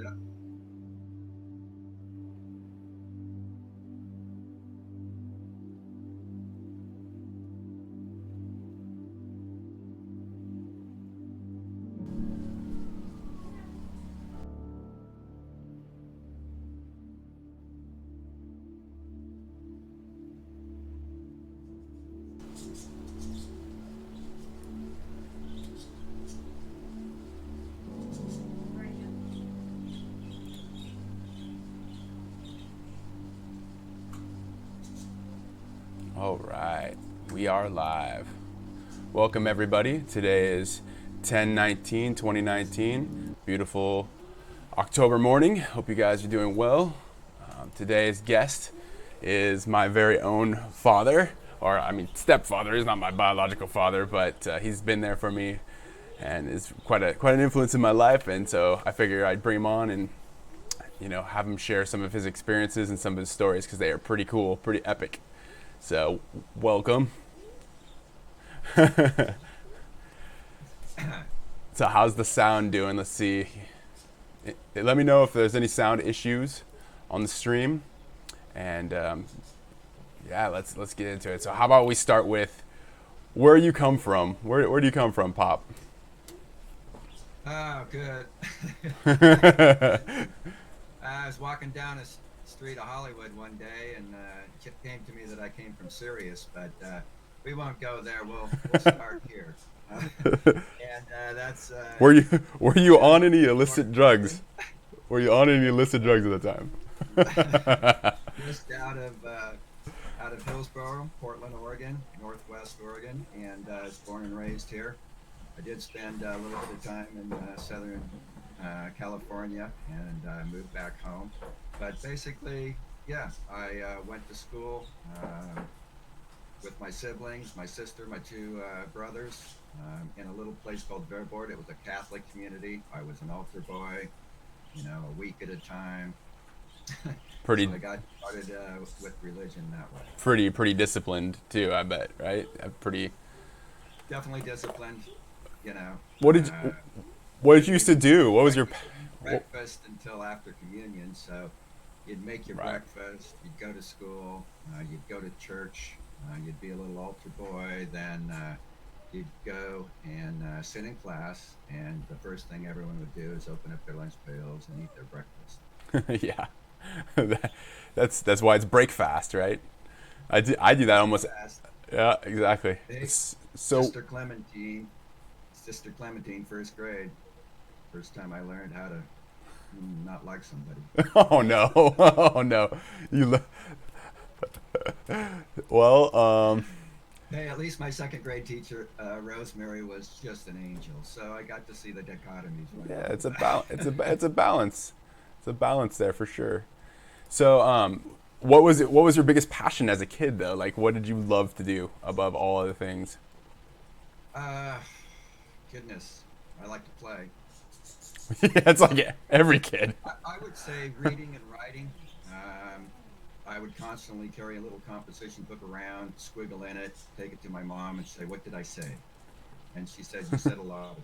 Yeah. All right, we are live. Welcome everybody. Today is 10/19/2019. Beautiful October morning. Hope you guys are doing well. Today's guest is my very own father, or I mean stepfather. He's not my biological father, but he's been there for me and is quite an influence in my life. And so I figured I'd bring him on and have him share some of his experiences and some of his stories because they are pretty cool, pretty epic. So, welcome. So, how's the sound doing? Let's see. Let me know if there's any sound issues on the stream. And yeah, let's get into it. So, how about we start with where you come from? Where do you come from, Pop? Oh, good. I was walking down a street of Hollywood one day, and it came to me that I came from Sirius, but we won't go there. We'll start here. And that's Were you on any illicit drugs? Northwestern. Were you on any illicit drugs at the time? Just out of Hillsboro, Portland, Oregon, Northwest Oregon, and I was born and raised here. I did spend a little bit of time in Southern California, and moved back home. But basically, yeah, I went to school with my siblings, my sister, my two brothers, in a little place called Verboord. It was a Catholic community. I was an altar boy, a week at a time. Pretty So I got started with religion that way. pretty disciplined too, I bet, right? Pretty. Definitely disciplined, you know. What did Uh, you, what did you used to do? What was your breakfast until after communion. So you'd make your right? breakfast, you'd go to school, you'd go to church, you'd be a little altar boy, then you'd go and sit in class, and the first thing everyone would do is open up their lunch pails and eat their breakfast. Yeah, That- that's why it's break fast, right? I do that almost. Fast. Yeah, exactly. Hey, So Sister Clementine, Sister Clementine, first grade. First time I learned how to not like somebody. oh no, oh no, you. Well, Hey, at least my second grade teacher, Rosemary, was just an angel. So I got to see the dichotomies right yeah, off it's the a bat. it's a balance. It's a balance there for sure. So, what was your biggest passion as a kid though? Like, what did you love to do above all other things? Uh, Goodness, I like to play. Yeah, it's like every kid. I would say reading and writing. Um, I would constantly carry a little composition book around, squiggle in it, take it to my mom, and say, "What did I say?" And she said, "You said a lot."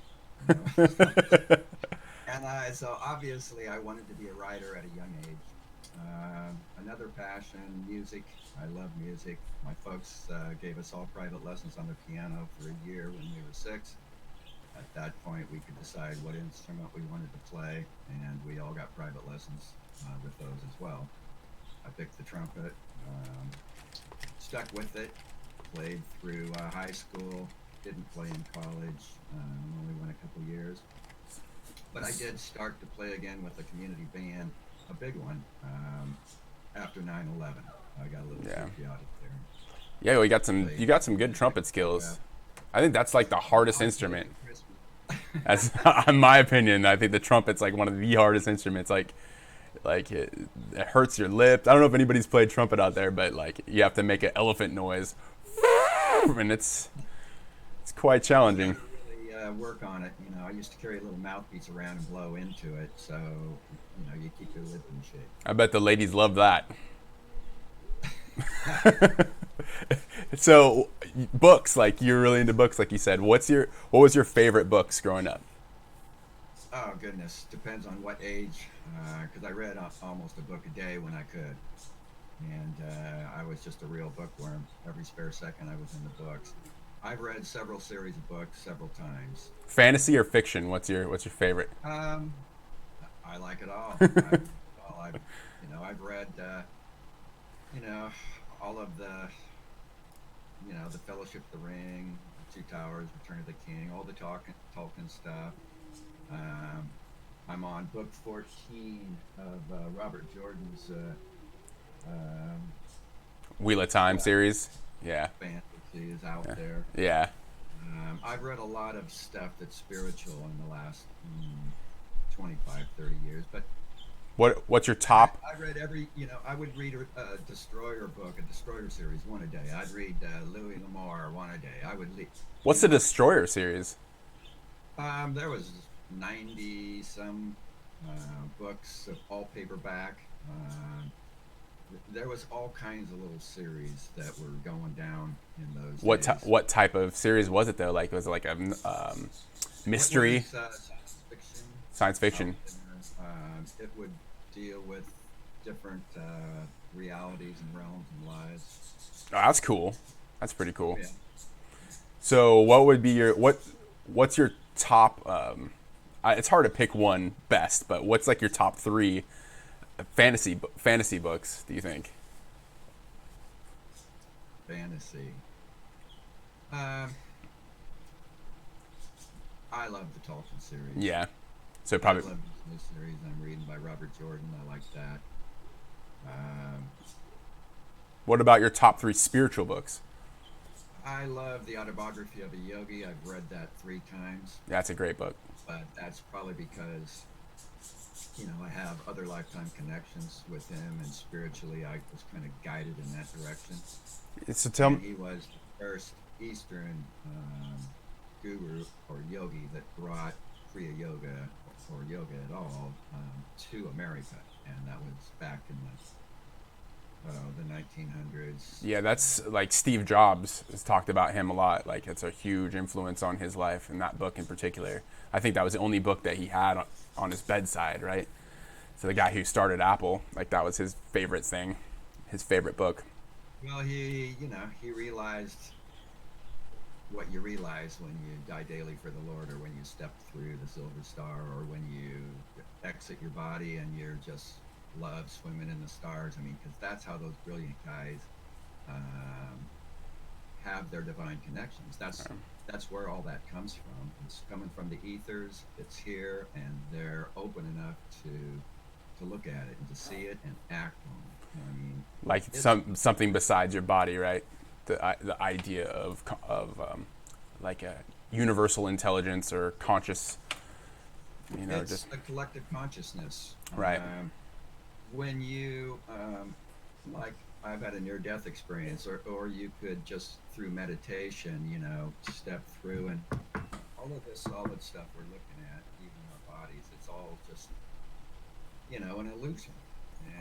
And so obviously, I wanted to be a writer at a young age. Another passion, music. I love music. My folks gave us all private lessons on the piano for a year when we were 6. At that point, we could decide what instrument we wanted to play, and we all got private lessons with those as well. I picked the trumpet, um, stuck with it, played through high school, didn't play in college, only went a couple years. But I did start to play again with a community band, a big one, after 9/11. I got a little Yeah, patriotic there. yeah. Well, Played you got some good music. trumpet skills. Yeah. I think that's like the hardest On Sunday instrument. for Christmas. That's in my opinion. I think the trumpet's like one of the hardest instruments. Like it hurts your lips. I don't know if anybody's played trumpet out there, but like you have to make an elephant noise, and it's quite You got challenging. to really work on it. I used to carry a little mouthpiece around and blow into it, so you keep your lip in shape. I bet the ladies love that. So books, like you're really into books, like you said. What was your favorite books growing up? Oh goodness, depends on what age. Because I read almost a book a day when I could, and I was just a real bookworm. Every spare second, I was in the books. I've read several series of books several times. Fantasy or fiction? What's your favorite? Um, I like it all. I've I've read you know all of the the Fellowship of the Ring, Two Towers, Return of the King, all the Tolkien stuff. Um, I'm on book 14 of Robert Jordan's um, Wheel of Time quest series. Yeah. fantasy is out Yeah. there. Yeah. I've read a lot of stuff that's spiritual in the last 25, 30 years, but What's your top? I read I would read a Destroyer book, a Destroyer series, one a day. I'd read Louis L'Amour one a day. What's the Destroyer series? There was 90 some books of all paperback. There was all kinds of little series that were going down in those days. What type of series was it though? Like was it like a It mystery, was fiction science out fiction? there. It would deal with different realities and realms and lives. Oh, that's cool. That's pretty cool. Yeah. So what would be what's your top? It's hard to pick one best, but what's like your top three fantasy books? Do you think? Fantasy. Um, I love the Tolkien series. Yeah. So I probably. love this new series I'm reading by Robert Jordan. I like that. Um, What about your top three spiritual books? I love the autobiography of a yogi. I've read that 3 times, That's a great book. but that's probably because I have other lifetime connections with him, and spiritually, I was kind of guided in that direction. So tell me. And he was the first Eastern guru or yogi that brought Kriya Yoga or yoga at all to America, and that was back in the 1900s. Yeah, that's like Steve Jobs has talked about him a lot. Like it's a huge influence on his life, and that book in particular. I think that was the only book that he had on his bedside, right? So the guy who started Apple, like that was his favorite thing, his favorite book. Well, he realized what you realize when you die daily for the Lord, or when you step through the silver star, or when you exit your body and you're just love swimming in the stars. I mean, because that's how those brilliant guys um, have their divine connections. That's where all that comes from. It's coming from the ethers. It's here, and they're open enough to look at it and to see it and act on it. I mean, Like it's something besides your body, right? The idea of like a universal intelligence or conscious, it's just a collective consciousness. right. When you like I've had a near death experience, or you could just through meditation, step through, and all of this solid stuff we're looking at, even our bodies, it's all just an illusion,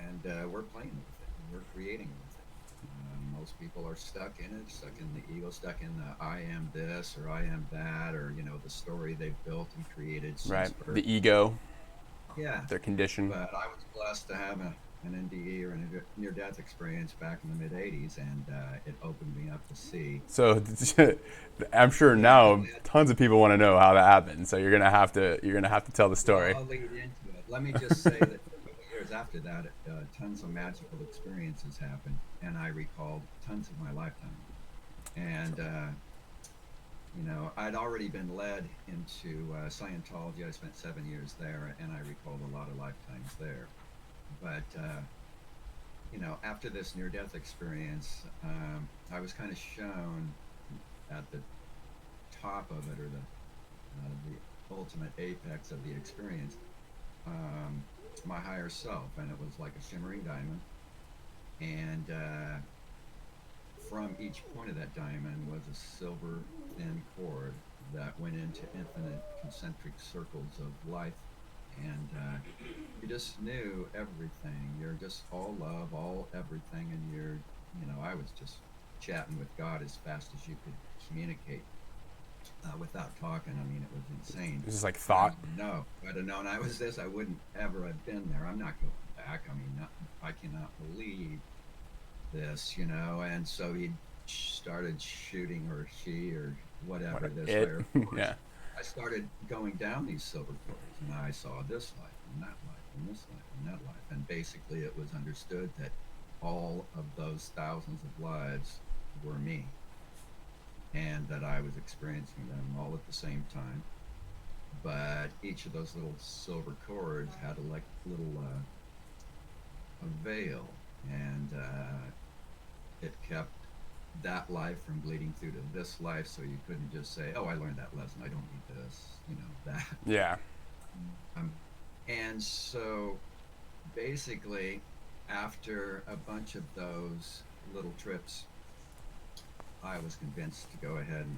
and we're playing with it, and we're creating with it. Most people are stuck in it, stuck in the ego, stuck in the I am this or I am that, or the story they've built and created since Right. birth. The ego, Yeah, their condition. but I was blessed to have an NDE or a near death experience back in the mid 80s, and it opened me up to see. So I'm sure Yeah, now tons of people want to know how that happened. So you're gonna have to tell the well, story. I'll lead into it. Let me just say that for a couple years after that, tons of magical experiences happened, and I recalled tons of my lifetime. And I'd already been led into Scientology. I spent 7 years there, and I recalled a lot of lifetimes there. But after this near-death experience, I was kind of shown at the top of it, or the ultimate apex of the experience, my higher self, and it was like a shimmering diamond. And from each point of that diamond was a silver thin cord that went into infinite concentric circles of life, and you just knew everything. You're just all love, all everything, and I was just chatting with God as fast as you could communicate. without talking. I mean, it was insane. It's just like I thought. know. If I'd have known I was this, I wouldn't ever have been there. I'm not going back. I mean, I cannot believe this, you know. And so he started shooting, or she, or whatever, What this it? higher Yeah. force. I started going down these silver cords, and I saw this life and that life and this life and that life. And basically, it was understood that all of those thousands of lives were me, and that I was experiencing them all at the same time. But each of those little silver cords had a like little a veil, and it kept that life from bleeding through to this life. So you couldn't just say, "Oh, I learned that lesson. I don't need this," you know that. Yeah. Um, and so basically, after a bunch of those little trips, I was convinced to go ahead and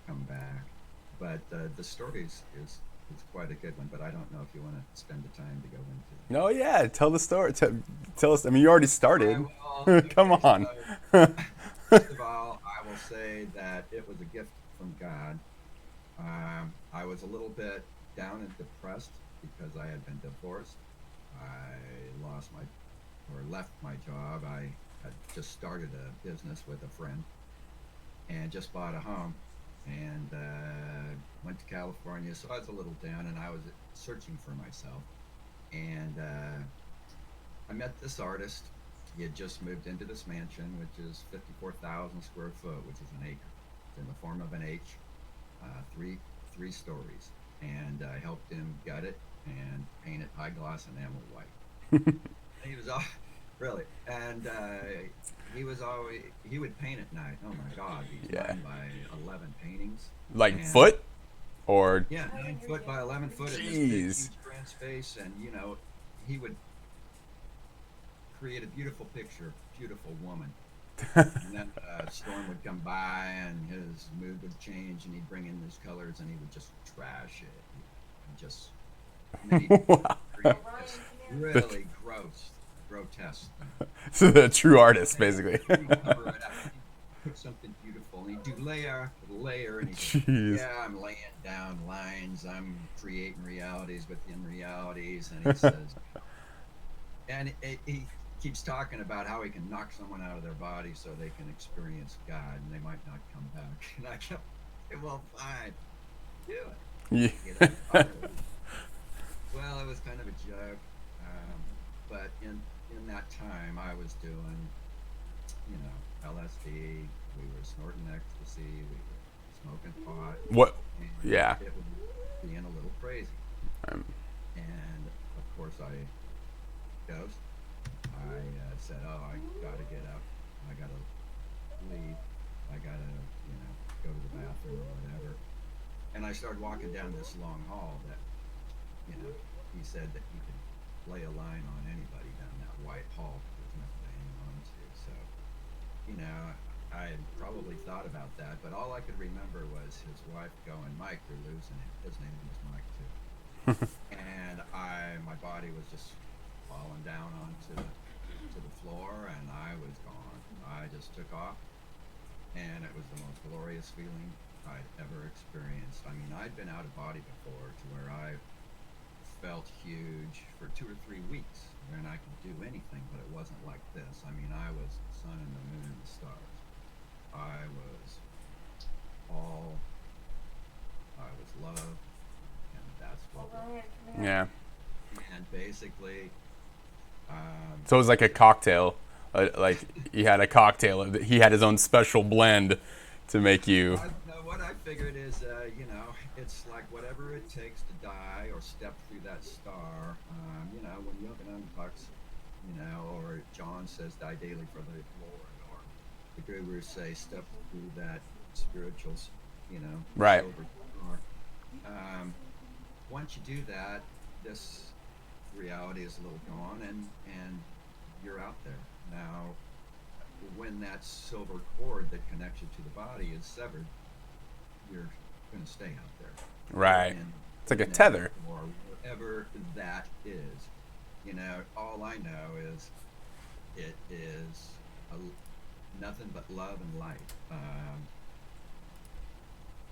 come back. But the story is quite a good one. But I don't know if you want to spend the time to go into it. No, yeah. Tell the story. Tell us. I mean, you already I started. will. Come Okay, on. so first of all, I will say that it was a gift from God. I was a little bit down and depressed because I had been divorced. I lost my, or left my job. I had just started a business with a friend and just bought a home, and went to California. So I was a little down, and I was searching for myself. And I met this artist. He had just moved into this mansion, which is 54,000 square foot, which is an acre. It's in the form of an H, three stories. And I helped him gut it and paint it high gloss enamel white. He was all really, and he would paint at night. Oh my God, these Yeah. 9 by 11 paintings, Like and foot or yeah, 9 foot by 11 foot in this big, jeez. huge grand space. And he would create a beautiful picture, beautiful woman. And then a storm would come by, and his mood would change, and he'd bring in his colors, and he would just trash it, and just, and then he'd Wow. create this really gross, grotesque thing. So the true artist, And basically. he'd cover it up, and he'd put something beautiful, and he'd do layer after layer, and he'd say, Jeez. "Yeah, I'm laying down lines, I'm creating realities within realities," and he says, and he keeps talking about how he can knock someone out of their body so they can experience God, and they might not come back. And I kept, well, fine, do Yeah. it. Well, it was kind of a joke, but in that time, I was doing, LSD. We were snorting ecstasy. We were smoking pot, What? and Yeah. it was being a little crazy. Um, And of course, I dosed. I said, "Oh, I gotta get up. I gotta leave. I gotta, go to the bathroom or whatever." And I started walking down this long hall that, he said that he could lay a line on anybody down that white hall because there's nothing to hang on to. So, I had probably thought about that, but all I could remember was his wife going, "Mike, you're losing it." His name was Mike too. And my body was just falling down onto the floor, and I was gone. I just took off, and it was the most glorious feeling I'd ever experienced. I mean, I'd been out of body before, to where I felt huge for 2 or 3 weeks, and I could do anything, but it wasn't like this. I mean, I was the sun and the moon and the stars. I was all, I was love, and that's what was. yeah. And basically, So it was like a cocktail. Like he had a cocktail. He had his own special blend to make you. no, what I figured is, it's like whatever it takes to die or step through that star. When Yogananda talks, or John says, "Die daily for the Lord," or the Gurus say, "Step through that spiritual, Right. silver star." Once you do that, this reality is a little gone, and you're out there. Now, when that silver cord that connects you to the body is severed, you're going to stay out there. Right. And It's like a tether. or whatever that is. All I know is it is nothing but love and light.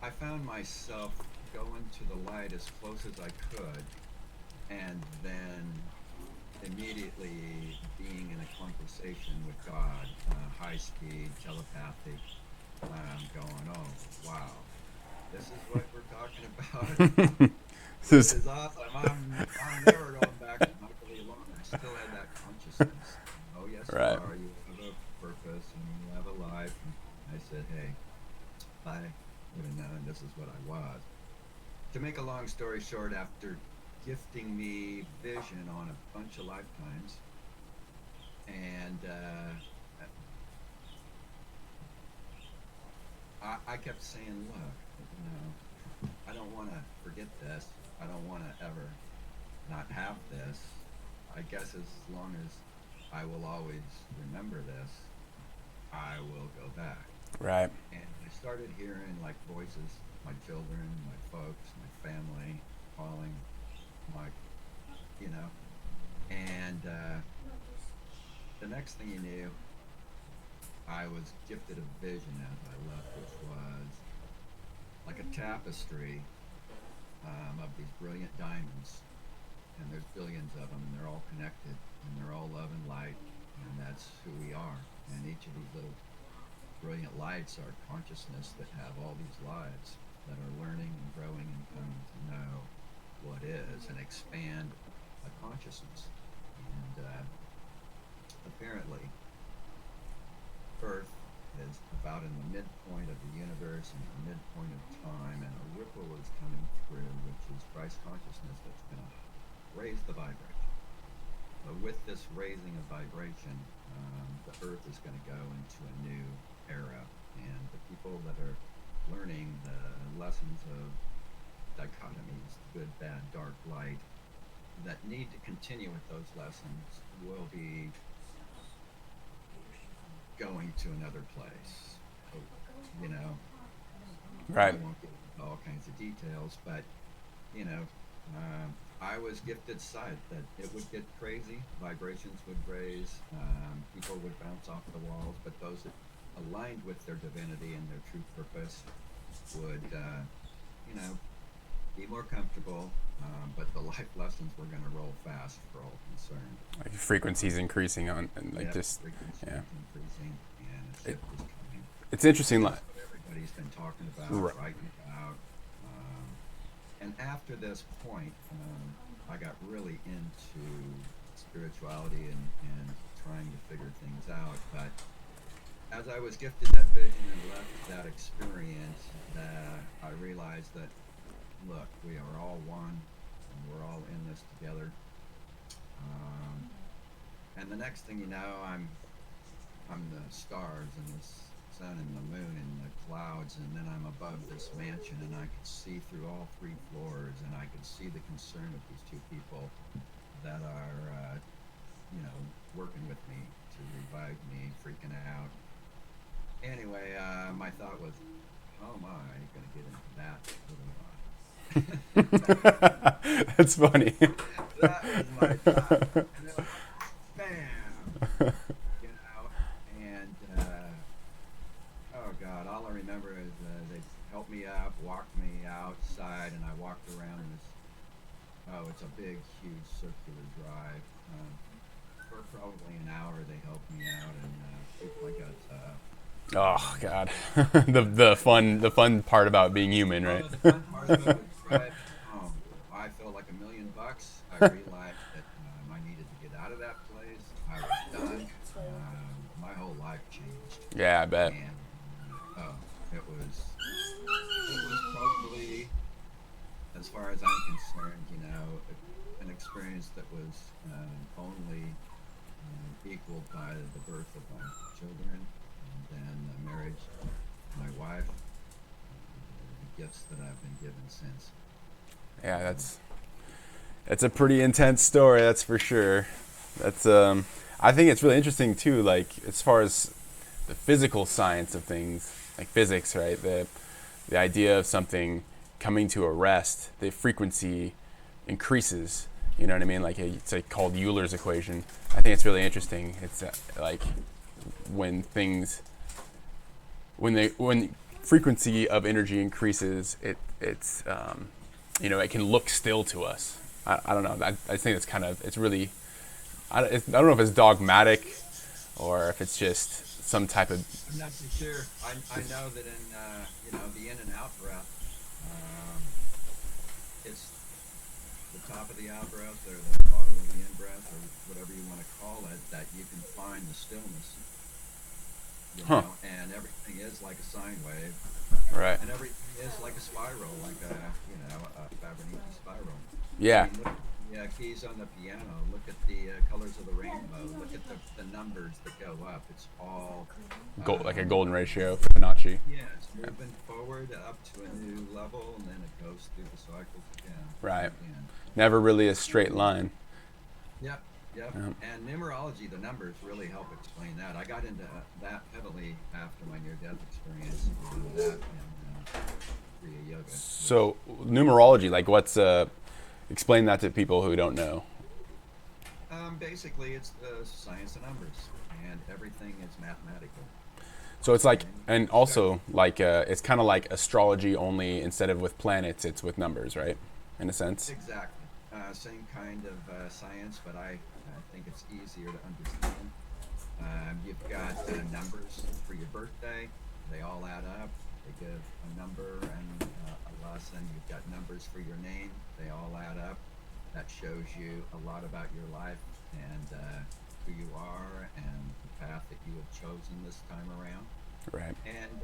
I found myself going to the light as close as I could, and then immediately being in a conversation with God, high speed, telepathic, going, oh, wow, this is what we're talking about. This This is is awesome. I'm never going back to Michael alone. I still had that consciousness. Oh, yes, you right. are. You have a purpose and you have a life. And I said, hey, if I would have known this is what I was. To make a long story short, after gifting me vision on a bunch of lifetimes, and I kept saying, look, I don't want to forget this. I don't want to ever not have this. I guess as long as I will always remember this, I will go back. Right. And I started hearing like voices, my children, my folks, my family calling, my, you know, and the next thing you knew, I was gifted a vision as I left, which was like a tapestry of these brilliant diamonds, and there's billions of them, and they're all connected, and they're all love and light, and that's who we are. And each of these little brilliant lights are consciousness that have all these lives that are learning and growing and coming to know what is and expand a consciousness. And apparently, Earth is about in the midpoint of the universe and the midpoint of time, and a ripple is coming through, which is Christ consciousness that's going to raise the vibration. But with this raising of vibration, the Earth is going to go into a new era, and the people that are learning the lessons of dichotomies, good, bad, dark, light, that need to continue with those lessons will be going to another place. You know, Right. I won't get into all kinds of details, but you know, I was gifted sight that it would get crazy, vibrations would raise, people would bounce off the walls, but those that aligned with their divinity and their true purpose would, you know, be more comfortable, but the life lessons were going to roll fast for all concerned. Like frequencies increasing on, and like Yeah, just frequency yeah. increasing, and a shift is coming. It's interesting. That's what everybody's been talking about, Right. writing about. And after this point, I got really into spirituality and trying to figure things out. But as I was gifted that vision and left that experience, I realized that, look, we are all one, and we're all in this together. And the next thing you know, I'm the stars and the sun and the moon and the clouds, and then I'm above this mansion, and I could see through all 3 floors, and I could see the concern of these 2 people that are, you know, working with me to revive me, freaking out. Anyway, my thought was, how am I going to get into that little That's funny. That was my thought. And then, bam! You know, and oh God, all I remember is they helped me up, walked me outside, and I walked around in this. Oh, it's a big, huge circular drive. For probably an hour, they helped me out and kicked my guts up. Oh God, the fun part about being human, right? Oh, the fun part of it was driving home. I felt like $1,000,000. I realized that I needed to get out of that place. I was done. My whole life changed. Yeah, I bet. And it was probably, as far as I'm concerned, you know, an experience that was only equaled by the birth of my children, and then the marriage of my wife, the gifts that I've been given since. Yeah, that's a pretty intense story, that's for sure. That's I think it's really interesting too, like as far as the physical science of things, like physics, right? The idea of something coming to a rest, the frequency increases. You know what I mean? Like it's like called Euler's equation. I think it's really interesting. It's like when frequency of energy increases, it's it can look still to us. I don't know. I think it's kind of, it's really, I don't know if it's dogmatic or if it's just some type of. I'm not too sure. I know that in the in and out breath, it's the top of the out breath or the bottom of the in breath or whatever you want to call it, that you can find the stillness. Huh. And everything is like a sine wave, Right. and everything is like a spiral, like a Fibonacci spiral. I Yeah. mean, look at the keys on the piano. Look at the colors of the rainbow. Look at the numbers that go up. It's all Like a golden ratio, Fibonacci. yeah, it's moving forward up to a new level, and then it goes through the cycles again. Right. Again. Never really a straight line. Yep. Yep. And numerology, the numbers really help explain that. I got into that heavily after my near-death experience. That and Kriya Yoga. So numerology, like what's explain that to people who don't know. Basically, it's the science of numbers, and everything is mathematical. So it's like, and also like it's kind of like astrology, only instead of with planets, it's with numbers, right? In a sense. Exactly. Same kind of science, but I think it's easier to understand. You've got numbers for your birthday. They all add up. They give a number and a lesson. You've got numbers for your name. They all add up. That shows you a lot about your life and who you are and the path that you have chosen this time around. Right. And,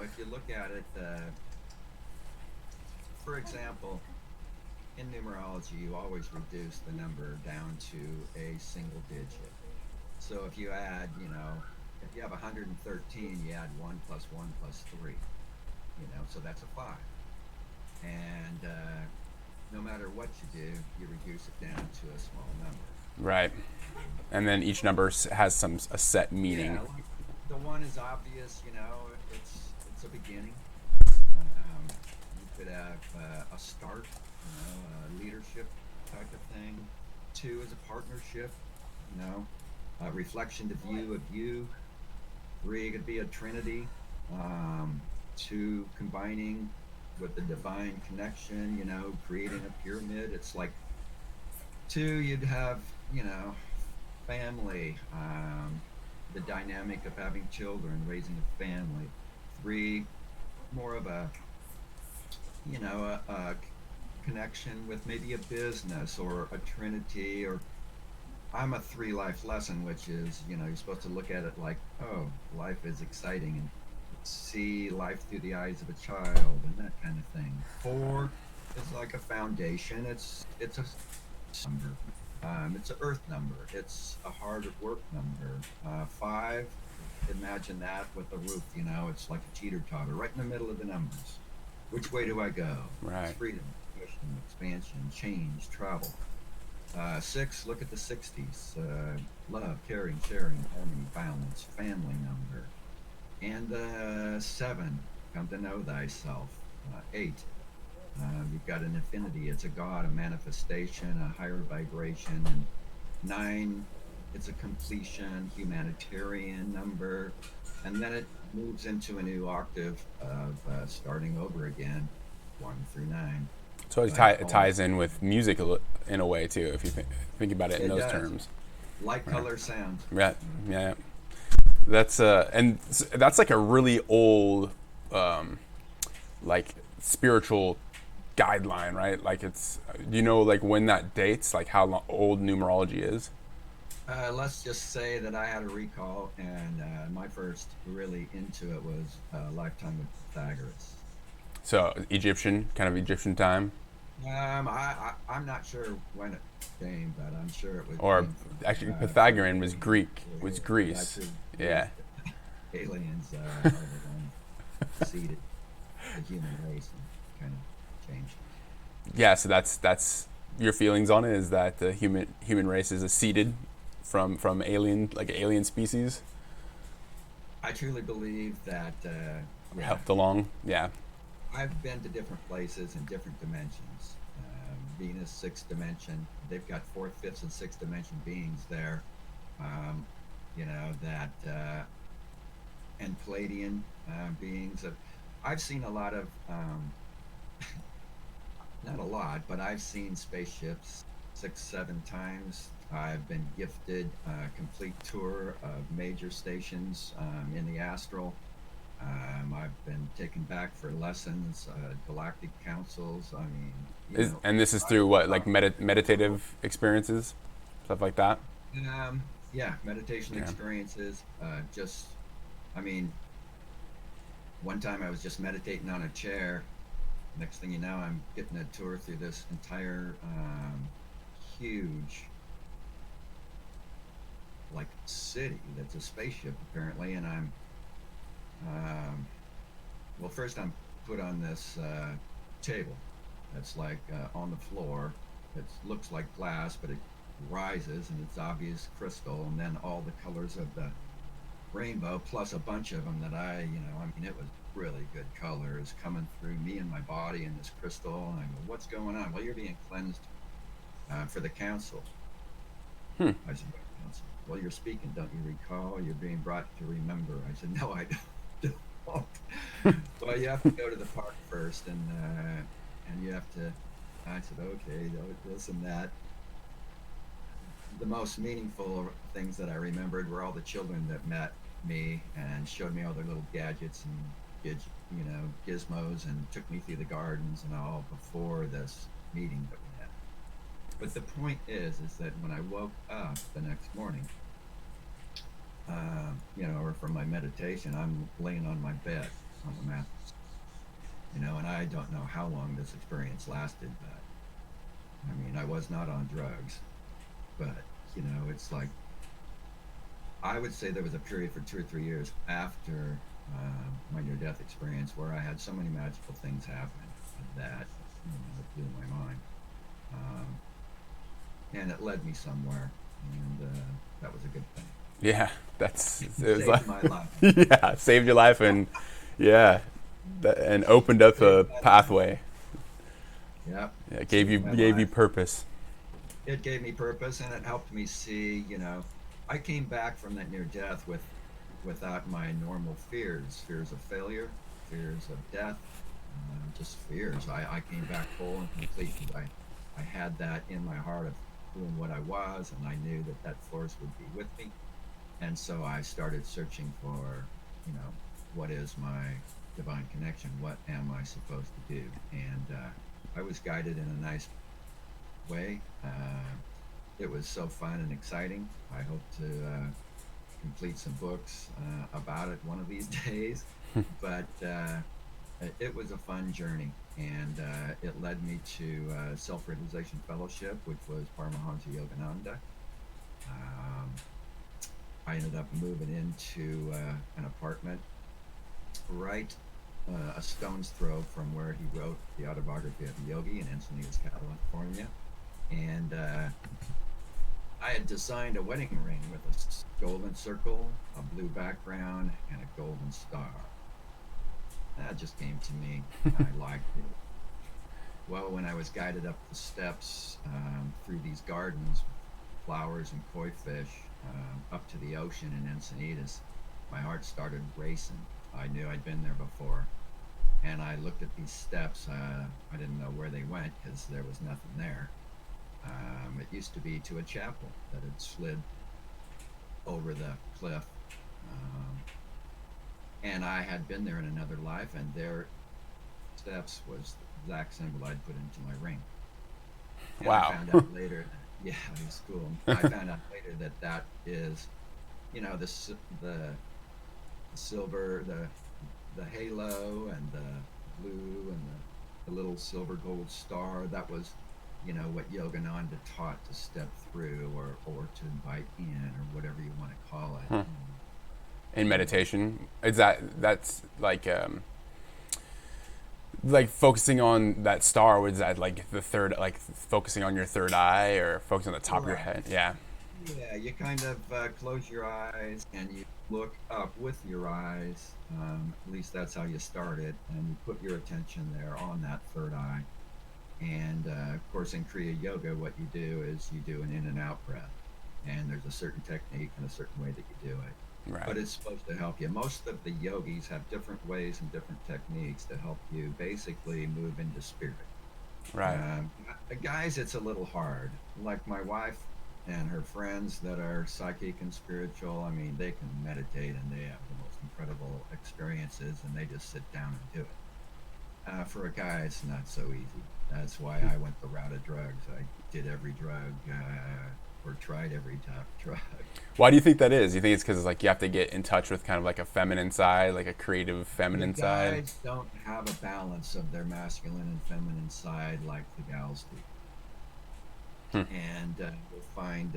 if you look at it, for example, in numerology, you always reduce the number down to a single digit. So if you add, if you have 113, you add 1 plus 1 plus 3, so that's a 5. And no matter what you do, you reduce it down to a small number. Right. And then each number has a set meaning. Yeah, like the one is obvious, it's a beginning. You could have a start, a leadership type of thing. 2 is a partnership, a reflection to view of you. 3 could be a trinity. 2 combining with the divine connection, creating a pyramid. It's like 2, you'd have, family, the dynamic of having children, raising a family. 3, more of a connection with maybe a business or a trinity. Or I'm a 3 life lesson, which is, you're supposed to look at it like, oh, life is exciting, and see life through the eyes of a child and that kind of thing. 4 is like a foundation. It's a number. It's an earth number. It's a hard at work number. 5, imagine that with a roof, it's like a teeter-totter right in the middle of the numbers. Which way do I go? Right. It's freedom, expansion, change, travel. 6, look at the 60s. Love, caring, sharing, harmony, balance, family number. And 7, come to know thyself. 8, you've got an infinity. It's a God, a manifestation, a higher vibration. And 9, it's a completion, humanitarian number. And then it moves into a new octave of starting over again, 1 through 9. So it ties in with music in a way too, if you think about it in those terms. Light, color, sound. Right. Yeah. That's and that's like a really old, like spiritual guideline, right? Like it's, like when that dates, like how old numerology is? Let's just say that I had a recall, and my first really into it was a lifetime with Pythagoras. So Egyptian time? I'm not sure when it came, but I'm sure it was. Or actually, Pythagorean was Greece. Yeah. Aliens are the ones seeded the human race and kind of changed. Yeah, so that's your feelings on it, is that the human race is seeded from alien species? I truly believe that helped along. Yeah. I've been to different places in different dimensions. Venus, 6th dimension. They've got 4th, 5th, and 6th dimension beings there. And Palladian beings. I've seen a lot of, not a lot, but I've seen spaceships 6, 7 times. I've been gifted a complete tour of major stations in the astral. I've been taken back for lessons, galactic councils. I mean, And this is I through what, like love the world. meditative experiences, stuff like that. Yeah, meditation Yeah. experiences. I mean, one time I was just meditating on a chair. Next thing you know, I'm getting a tour through this entire huge, like, city that's a spaceship apparently, and um, well, first I'm put on this table that's like on the floor. It looks like glass, but it rises and it's obvious crystal, and then all the colors of the rainbow, plus a bunch of them that I mean, it was really good colors coming through me and my body in this crystal. And I go, what's going on? Well, you're being cleansed for the council. Hmm. I said, what council? Well, you're speaking, don't you recall? You're being brought to remember. I said, no, I don't. Well, you have to go to the park first, and you have to. I said, okay, this and that. The most meaningful things that I remembered were all the children that met me and showed me all their little gadgets and gizmos, and took me through the gardens and all before this meeting that we had. But the point is that when I woke up the next morning, or from my meditation, I'm laying on my bed on the mattress, and I don't know how long this experience lasted, but I mean, I was not on drugs, but it's like I would say there was a period for 2 or 3 years after my near-death experience where I had so many magical things happen that it blew my mind, um, and it led me somewhere, and that was a good thing. Yeah, that's It it was saved like my life. yeah, saved your life and yeah, and opened up Saved a my life. pathway. Yep, Yeah, saved my gave you life. purpose. It gave me purpose, and it helped me see. I came back from that near death without my normal fears of failure, fears of death, just fears. I came back whole and complete because I had that in my heart of doing what I was, and I knew that that force would be with me. And so I started searching for, what is my divine connection? What am I supposed to do? And I was guided in a nice way. It was so fun and exciting. I hope to complete some books about it one of these days. But it was a fun journey, and it led me to Self Realization Fellowship, which was Paramahansa Yogananda. Um, I ended up moving into an apartment right a stone's throw from where he wrote the autobiography of a yogi in Encinitas, California. And I had designed a wedding ring with a golden circle, a blue background, and a golden star. That just came to me. I liked it. Well, when I was guided up the steps through these gardens with flowers and koi fish up to the ocean in Encinitas, my heart started racing. I knew I'd been there before. And I looked at these steps. I didn't know where they went because there was nothing there. It used to be to a chapel that had slid over the cliff. Um, and I had been there in another life, and their steps was the exact symbol I'd put into my ring. And I Wow. found out later that, yeah, it was cool. I found out later that that is, the silver, the halo, and the blue, and the little silver gold star. That was, what Yogananda taught to step through, or to invite in, or whatever you want to call it. Huh. And, In you know, meditation, is that's like focusing on that star? Was that like the third, like focusing on your third eye or focusing on the top of your right. head? Yeah. Yeah, you kind of close your eyes and you look up with your eyes. At least that's how you start it, and you put your attention there on that third eye. And of course, in Kriya Yoga, what you do is you do an in and out breath, and there's a certain technique and a certain way that you do it. Right. but it's supposed to help you. Most of the yogis have different ways and different techniques to help you basically move into spirit. Right. Um, Guys, it's a little hard. Like my wife and her friends that are psychic and spiritual, I mean, they can meditate and they have the most incredible experiences and they just sit down and do it. For a guy, it's not so easy. That's why I went the route of drugs. I did every drug or tried every top drug. Why do you think that is? You think it's because like you have to get in touch with kind of like a feminine side, like a creative The feminine side? guys don't have a balance of their masculine and feminine side like the gals do. Hmm. And you'll find,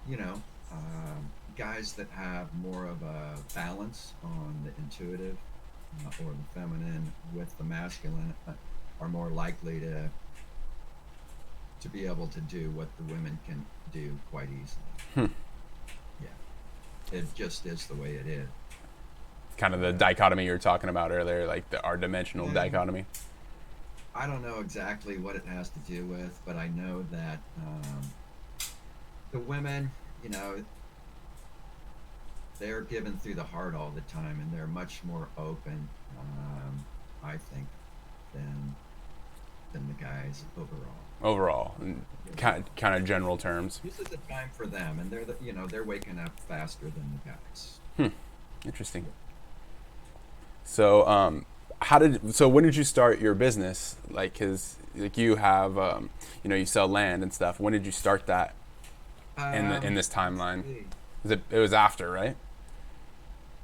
you know, guys that have more of a balance on the intuitive or the feminine with the masculine are more likely to be able to do what the women can do quite easily. Hmm. Yeah, it just is the way it is. Kind of the dichotomy you were talking about earlier, like our dimensional Yeah, dichotomy. I don't know exactly what it has to do with, but I know that the women, you know, they're given through the heart all the time, and they're much more open, I think, than than the guys overall. Overall, Yeah. kind of general terms. This is a time for them, and they're waking up faster than the guys. Hmm. Interesting. So, when did you start your business? Like, cause like you have, you sell land and stuff. When did you start that in this Let's timeline? see. It was after, right?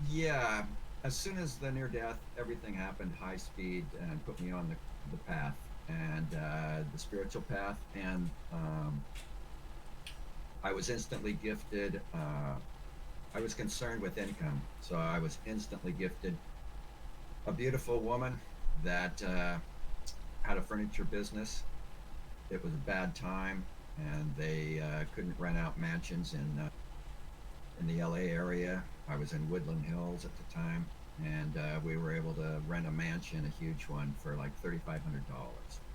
Yeah, as soon as the near death, everything happened high speed and put me on the path and the spiritual path, and I was instantly gifted. I was concerned with income, so I was instantly gifted a beautiful woman that had a furniture business. It was a bad time, and they couldn't rent out mansions in the LA area. I was in Woodland Hills at the time, and we were able to rent a mansion, a huge one, for like $3,500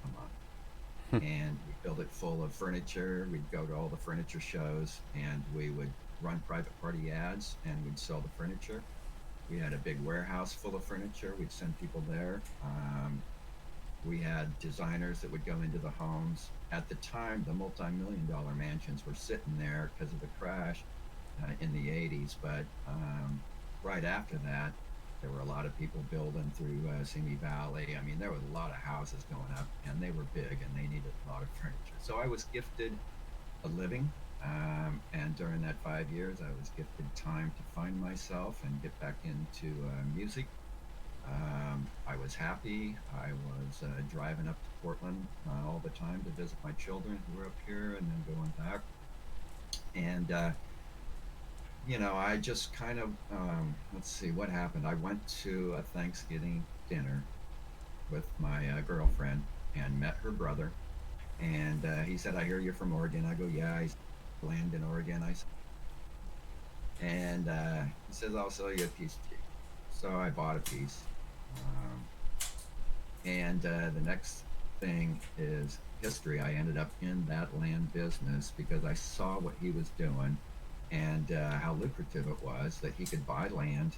a month. And we filled it full of furniture. We'd go to all the furniture shows, and we would run private party ads, and we'd sell the furniture. We had a big warehouse full of furniture. We'd send people there. We had designers that would go into the homes. At the time, the multi-million-dollar mansions were sitting there because of the crash in the 80s. But right after that, there were a lot of people building through Simi Valley. I mean, there was a lot of houses going up, and they were big, and they needed a lot of furniture. So I was gifted a living. And during that 5 years, I was gifted time to find myself and get back into music. I was happy. I was driving up to Portland all the time to visit my children who were up here and then going back. And, I just kind of, let's see what happened. I went to a Thanksgiving dinner with my girlfriend and met her brother. And he said, I hear you're from Oregon. I go, yeah, I land in Oregon. And he says, I'll sell you a piece of cheese. So I bought a piece. Um, and the next thing is history. I ended up in that land business because I saw what he was doing and how lucrative it was that he could buy land,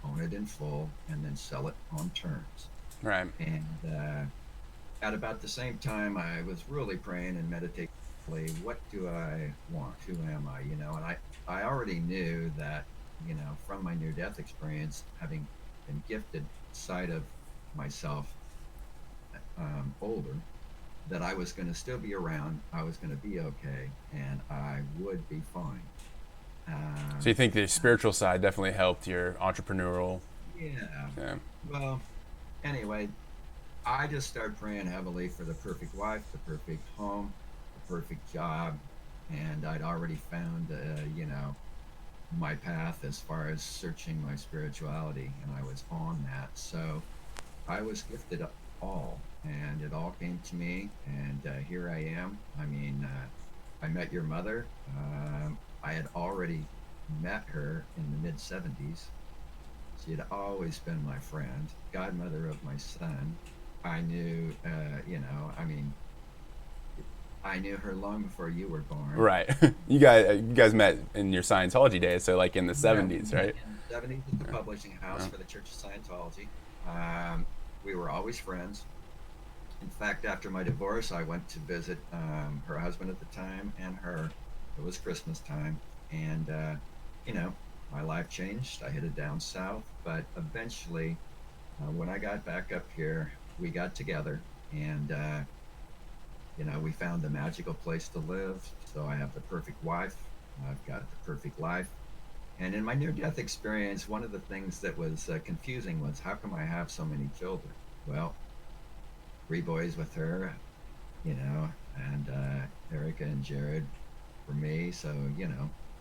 own it in full, and then sell it on terms. Right. And at about the same time, I was really praying and meditating. What do I want? Who am I? And I already knew that, from my near death experience, having been gifted side of myself older, that I was going to still be around. I was going to be okay, and I would be fine. So you Um, think the spiritual side definitely helped your entrepreneurial? yeah. Yeah. Well, anyway, I just started praying heavily for the perfect wife, the perfect home, the perfect job, and I'd already found, my path as far as searching my spirituality, and I was on that. So I was gifted all, and it all came to me, and here I am. I mean, I met your mother. I had already met her in the mid 70s. She had always been my friend, godmother of my son. I knew, I mean, I knew her long before you were born. Right. You guys met in your Scientology days, so like in the Yeah, we 70s, met right? in the 70s at the publishing house Yeah. for the Church of Scientology. Um, we were always friends. In fact, after my divorce, I went to visit her husband at the time and her. It was Christmas time. And, you know, my life changed. I headed down south. But eventually, when I got back up here, we got together and, we found the magical place to live. So I have the perfect wife. I've got the perfect life. And in my near death experience, one of the things that was confusing was how come I have so many children? Well, three boys with her, and Erica and Jared for me. So,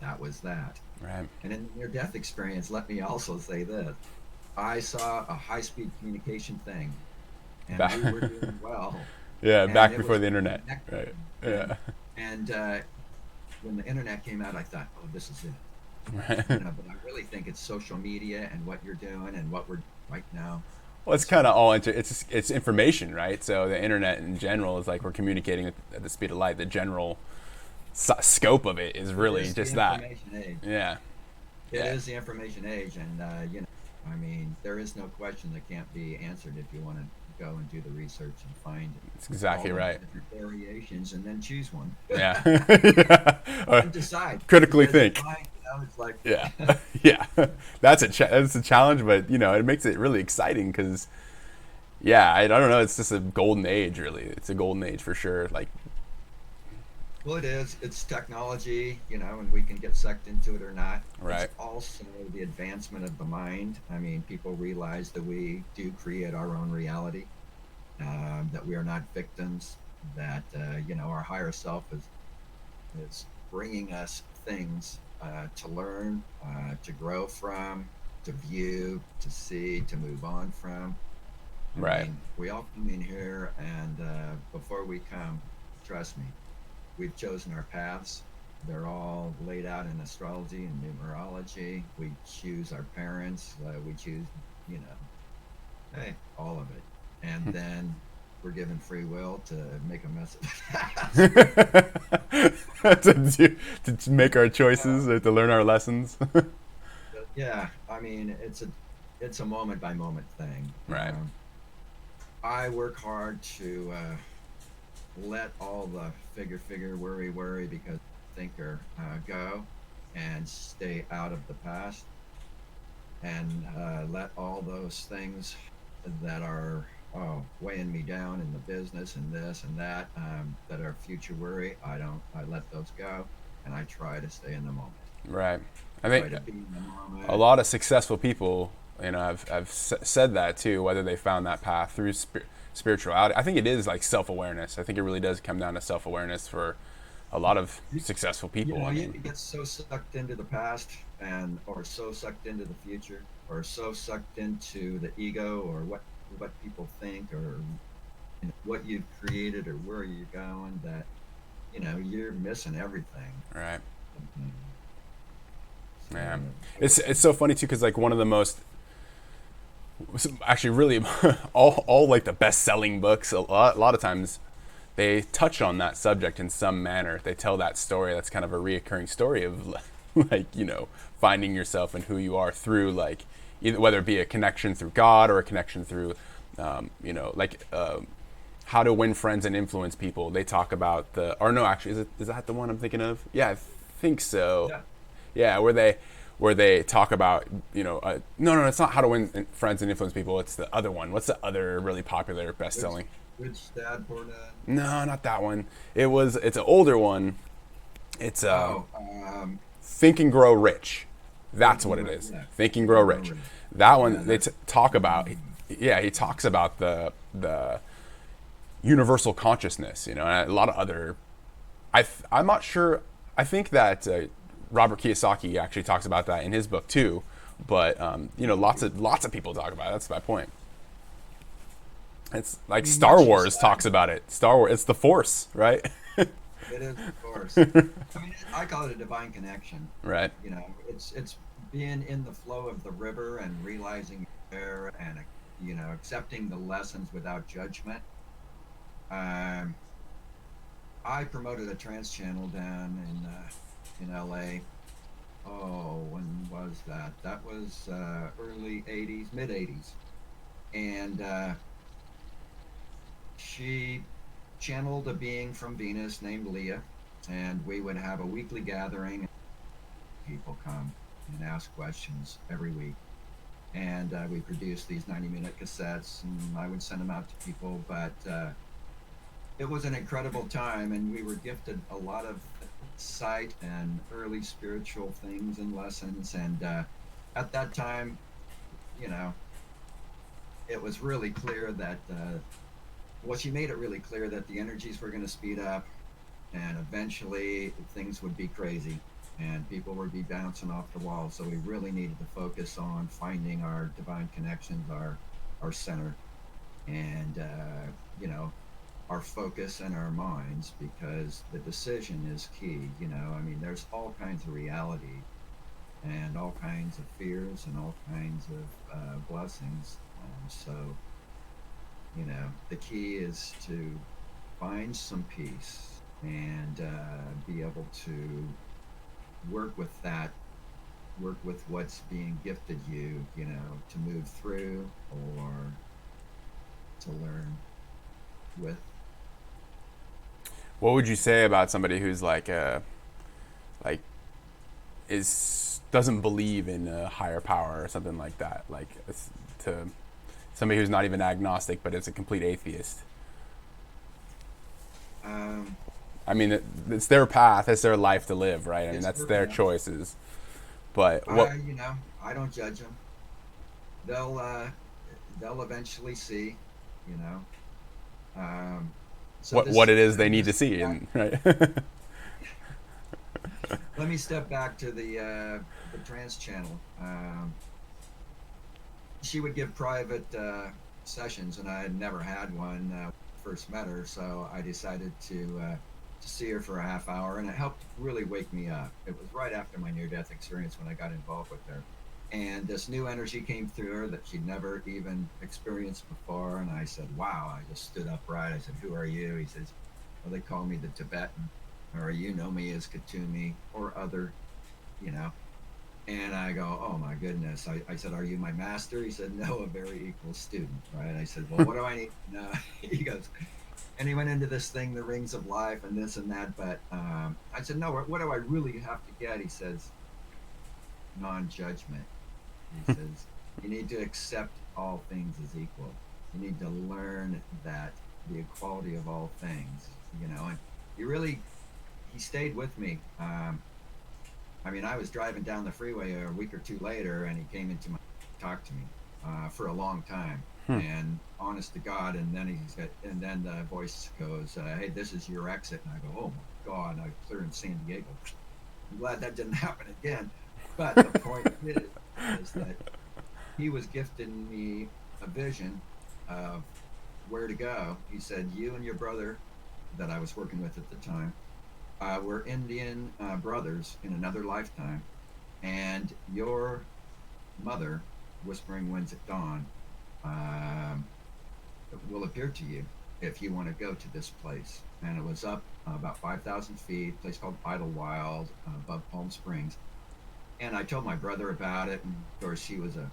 that was that. Right. And in the near death experience, let me also say this: I saw a high speed communication thing, and Back, we were doing well, yeah, and back it before was the internet. Right. connecting. And, Yeah. and when the internet came out, I thought, oh, this is it. Right. But I really think it's social media and what you're doing and what we're right now. Well, it's kind So of all it's information, right? So the internet in general is like we're communicating at the speed of light. The general scope of it is it really is the just that. information age. Yeah. It Yeah. is the information age, and I mean, there is no question that can't be answered if you want to go and do the research and find It's all exactly of the right. different variations, and then choose one Yeah. Yeah. and decide. Critically Because in think. mine, it's like, Yeah. Yeah. That's a challenge, but it makes it really exciting because yeah, I don't know. It's just a golden age, really. It's a golden age for sure. Like, well, it is. It's technology, and we can get sucked into it or not. It's right. also the advancement of the mind. I mean, people realize that we do create our own reality, that we are not victims, that, our higher self is bringing us things to learn, to grow from, to view, to see, to move on from. I Right. mean, we all come in here, and before we come, trust me, we've chosen our paths. They're all laid out in astrology and numerology. We choose our parents. We choose, you know, hey, all of it. And then we're given free will to make a mess of it. To make our choices or to learn our lessons. But yeah, I mean, it's a moment by moment thing. Right. I work hard to let all the figure, worry, because thinker go and stay out of the past, and let all those things that are weighing me down in the business and this and that, that are future worry. I let those go, and I try to stay in the moment. Right. I Try think to be in the a moment. lot of successful people, have said that too, whether they found that path through spirituality. I think it is like self awareness. I think it really does come down to self awareness for a lot of successful people. I You mean, can get so sucked into the past, and or so sucked into the future, or so sucked into the ego, or what people think, or what you've created, or where you're going, that you're missing everything. right. Mhm. Yeah. So I It's so funny too because like one of the most actually really all like the best selling books a lot of times they touch on that subject in some manner. They tell that story. That's kind of a reoccurring story of like finding yourself and who you are through like either whether it be a connection through God or a connection through like how to win friends and influence people. They talk about the or no actually is that the one I'm thinking of? Yeah, I think so. yeah, Yeah, where they talk about no, it's not how to win friends and influence people. It's the other one. What's the other really popular best rich, selling? rich dad, poor dad. No, not that one. It's an older one. It's Oh, Think and Grow Rich. That's what thinking, it is. yeah, Think and think Grow and grow Rich. rich. That Yeah, one they that's talk a about. good one. Yeah, he talks about the universal consciousness. And a lot of other. I'm not sure. I think that Robert Kiyosaki actually talks about that in his book too. But lots of people talk about it. That's my point. It's like Star Much Wars beside talks about it. Star Wars, it's the Force, right? it is, of course. I mean, I call it a divine connection. Right. It's being in the flow of the river and realizing you're there, and accepting the lessons without judgment. Um, I promoted a trance channel down in LA. Oh, when was that? That was early 80s, mid 80s. And she channeled a being from Venus named Leah. And we would have a weekly gathering. People come and ask questions every week. And we produced these 90-minute cassettes, and I would send them out to people. But it was an incredible time, and we were gifted a lot of sight and early spiritual things and lessons. And at that time, you know, it was really clear that, well, she made it really clear that the energies were going to speed up, and eventually things would be crazy and people would be bouncing off the wall. So we really needed to focus on finding our divine connections, our center, and you know, our focus and our minds, because the decision is key. I mean, there's all kinds of reality and all kinds of fears and all kinds of blessings. So, the key is to find some peace and be able to work with that, work with what's being gifted you, to move through or to learn with. What would you say about somebody who's like is doesn't believe in a higher power or something like that? Like to somebody who's not even agnostic, but is a complete atheist. Um, I mean, it's their path, it's their life to live, right? I mean, it's that's their their path. choices. But what I don't judge them. They'll they'll eventually see, you know. Um, so what this it is let they me need to just step see, back. and right. Let me step back to the trans channel. She would give private sessions, and I had never had one when I first met her. So I decided to see her for a half hour, and it helped really wake me up. It was right after my near-death experience when I got involved with her, and this new energy came through her that she'd never even experienced before. And I said, "Wow!" I just stood upright. I said, "Who are you?" He says, "Well, they call me the Tibetan, or you know me as Katumi or other, you know." And I go, "Oh my goodness." I said, "Are you my master?" He said, "No, a very equal student." Right. I said, "Well, what do I need to know?" He goes, and he went into this thing, the rings of life and this and that. But I said, "No, what do I really have to get?" He says, "Non-judgment." He says, "You need to accept all things as equal. You need to learn that the equality of all things, and he really, he stayed with me. I mean, I was driving down the freeway a week or two later, and he came into my talk to me for a long time, and honest to God. And then and then the voice goes, "Hey, this is your exit." And I go, "Oh my God!" And I clear in San Diego. I'm glad that didn't happen again. But the point is that he was gifting me a vision of where to go. He said, "You and your brother that I was working with at the time were Indian brothers in another lifetime, and your mother, Whispering Winds at Dawn, um, will appear to you if you want to go to this place." And it was up about 5,000 feet, a place called Idlewild above Palm Springs. And I told my brother about it. And of course, he was a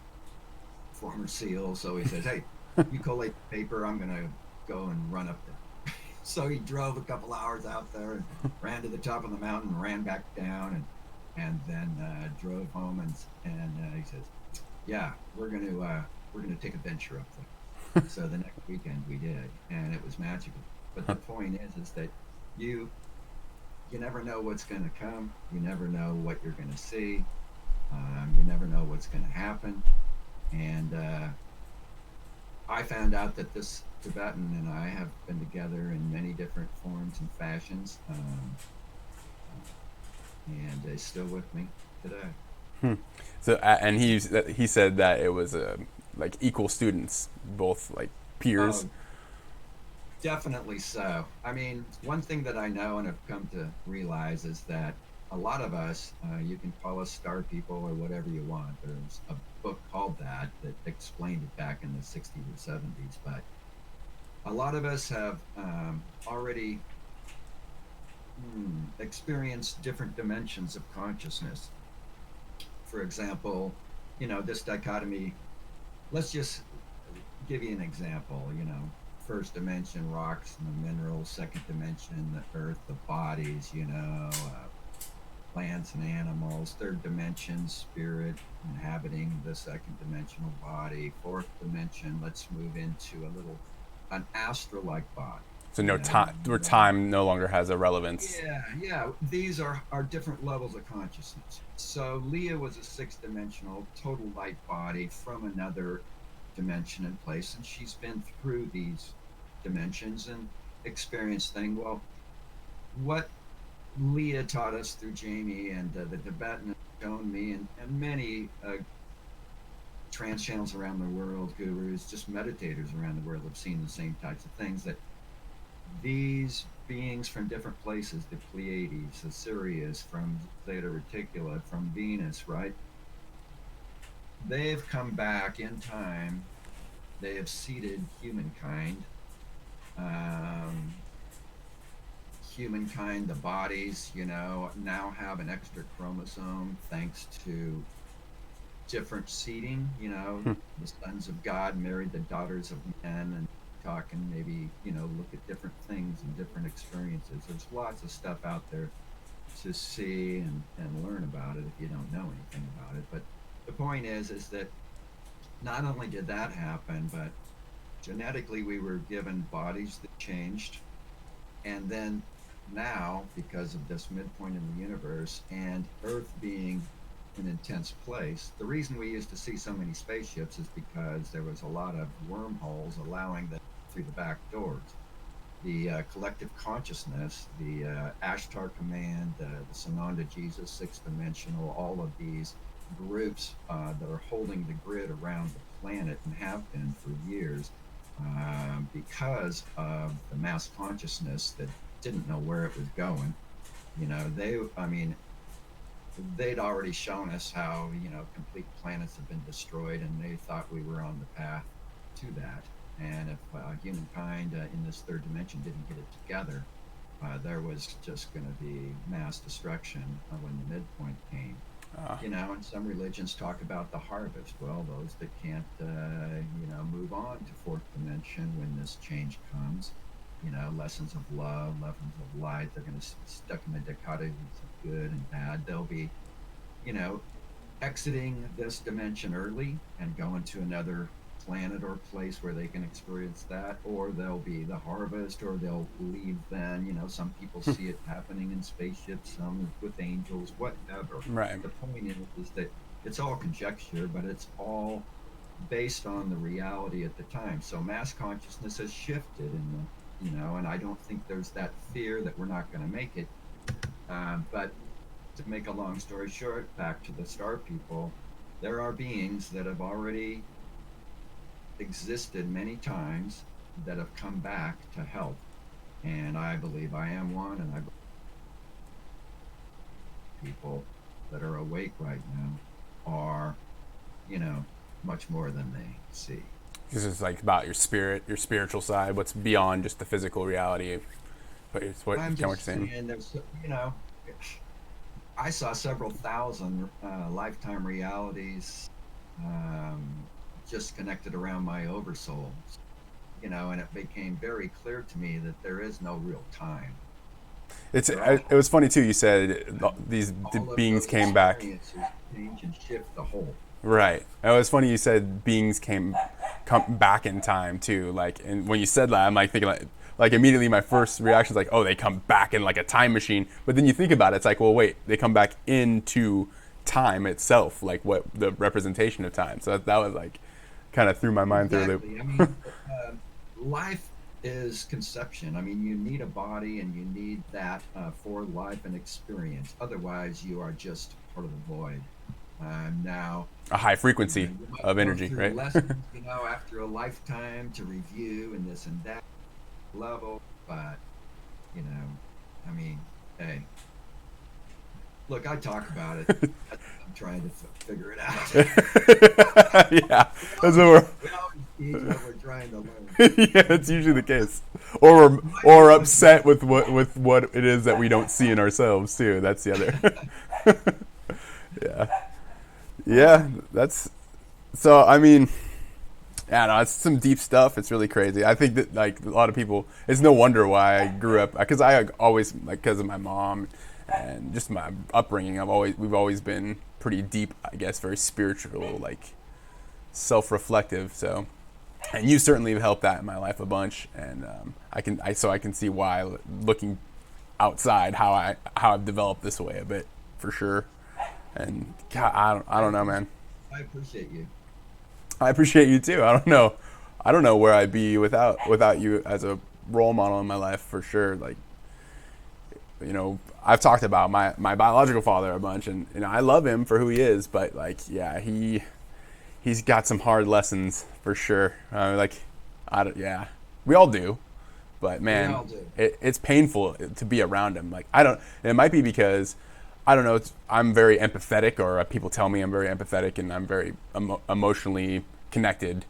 former SEAL. So he says, "Hey, you collate the paper. I'm going to go and run up there." So he drove a couple hours out there and ran to the top of the mountain, ran back down, and then drove home. And he says, "Yeah, we're gonna take a venture up there." So the next weekend we did, and it was magical. But the point is that you you never know what's going to come. You never know what you're going to see. You never know what's going to happen. And I found out that this Tibetan and I have been together in many different forms and fashions, and is still with me today. So and he said that it was like equal students, both like peers. Oh, definitely so. I mean, one thing that I know and have come to realize is that a lot of us, you can call us star people or whatever you want. There's a book called that explained it back in the 60s or 70s. But a lot of us have already experience different dimensions of consciousness. For example, this dichotomy, let's just give you an example, first dimension, rocks and the minerals, second dimension, the earth, the bodies, plants and animals, third dimension, spirit inhabiting the second dimensional body, fourth dimension, let's move into an astral like body. So no time, where time no longer has a relevance. Yeah. These are different levels of consciousness. So Leah was a sixth dimensional total light body from another dimension and place, and she's been through these dimensions and experienced things. Well, what Leah taught us through Jamie and the Tibetan has shown me, and many trance channels around the world, gurus, just meditators around the world have seen the same types of things, that these beings from different places, the Pleiades, the Sirius, from Zeta Reticula, from Venus, right? They've come back in time. They have seeded humankind. Um, Humankind, the bodies, now have an extra chromosome thanks to different seeding. The sons of God married the daughters of men, and talk and maybe, look at different things and different experiences. There's lots of stuff out there to see and learn about it if you don't know anything about it. But the point is that not only did that happen, but genetically we were given bodies that changed. And then now, because of this midpoint in the universe and Earth being an intense place, the reason we used to see so many spaceships is because there was a lot of wormholes allowing them through the back doors. The collective consciousness, the Ashtar Command, the Sananda Jesus, sixth dimensional, all of these groups that are holding the grid around the planet and have been for years, because of the mass consciousness that didn't know where it was going. They'd already shown us how, complete planets have been destroyed, and they thought we were on the path to that. And if humankind in this third dimension didn't get it together, there was just going to be mass destruction when the midpoint came. And some religions talk about the harvest. Well, those that can't, move on to fourth dimension when this change comes, lessons of love, lessons of light, they're going to be stuck in the dichotomies of good and bad. They'll be, exiting this dimension early and going to another planet or place where they can experience that, or they'll be the harvest, or they'll leave then. Some people see it happening in spaceships, some with angels, whatever. Right. The point is that it's all conjecture, but it's all based on the reality at the time. So mass consciousness has shifted and I don't think there's that fear that we're not going to make it. But to make a long story short, back to the star people, there are beings that have already existed many times that have come back to help. And I believe I am one, and I believe people that are awake right now are, much more than they see. This is like about your spirit, your spiritual side, what's beyond just the physical reality of what you're saying. There's, I saw several thousand lifetime realities just connected around my oversoul, and it became very clear to me that there is no real time. It was funny too. You said these beings came back. Change and shift the whole. Right. It was funny you said beings come back in time too. Like, and when you said that, I'm like thinking like immediately my first reaction is like, oh, they come back in like a time machine. But then you think about it, it's like, well, wait, they come back into time itself, like what the representation of time. So that was like kind of threw my mind through a loop. Life is conception. You need a body, and you need that for life and experience. Otherwise, you are just part of the void. Now, a high frequency of energy, right? Lessons, after a lifetime to review and this and that level, but hey, look, I talk about it. I'm trying to figure it out. Yeah, that's what repeat what we're trying to learn. Yeah, it's usually the case. My Or view is upset with what it is that we don't see in ourselves too. That's the other. Yeah. Yeah, that's so I mean, yeah, no, it's some deep stuff. It's really crazy. I think that like a lot of people, it's no wonder why I grew up because I always like because of my mom and just my upbringing. We've always been pretty deep, I guess, very spiritual, like self-reflective. So, and you certainly have helped that in my life a bunch, and I can see why looking outside how I've developed this way a bit for sure. And God, I I don't know, man. I appreciate you. I appreciate you too. I don't know where I'd be without you as a role model in my life for sure. Like, you know, I've talked about my biological father a bunch, and you know, I love him for who he is, but like, yeah, he's got some hard lessons for sure. Yeah, we all do, but We man, all do. it's painful to be around him. Like, I don't. It might be because I don't know. I'm very empathetic, or people tell me I'm very empathetic, and I'm very emotionally connected.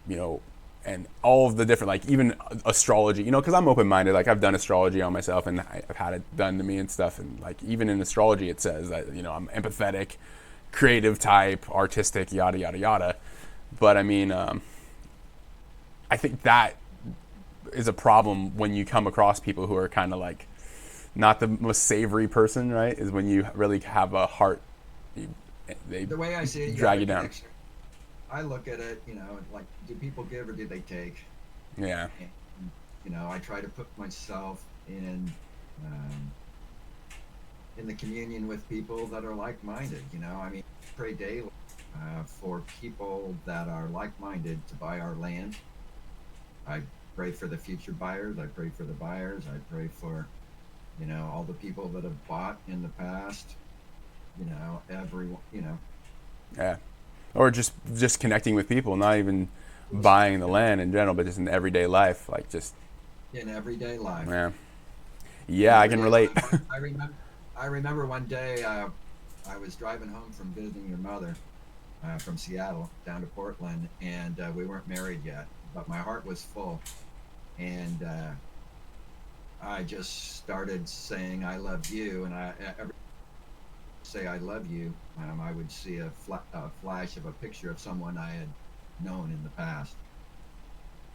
You know, and all of the different, like even astrology. You know, because I'm open-minded. Like I've done astrology on myself, and I've had it done to me and stuff. And like even in astrology, it says that you know I'm empathetic, creative type, artistic, yada yada yada. But I mean, I think that is a problem when you come across people who are kind of like not the most savory person, right? Is when you really have a heart, you, they The way I see it, you have drag a you down. connection. I look at it, you know, like, do people give or do they take? Yeah, And, you know, I try to put myself um, in the communion with people that are like-minded. You know, I mean, I pray daily for people that are like-minded to buy our land. I pray for the future buyers. I pray for the buyers. I pray for, you know, all the people that have bought in the past. You know, everyone. You know, yeah. Or just connecting with people, not even just buying the land in general, but just in everyday life, like just in everyday life. yeah, In yeah, I can everyday relate. life. I remember one day I was driving home from visiting your mother from Seattle down to Portland, and we weren't married yet, but my heart was full, and I just started saying I love you, and every say I love you, I would see a flash of a picture of someone I had known in the past.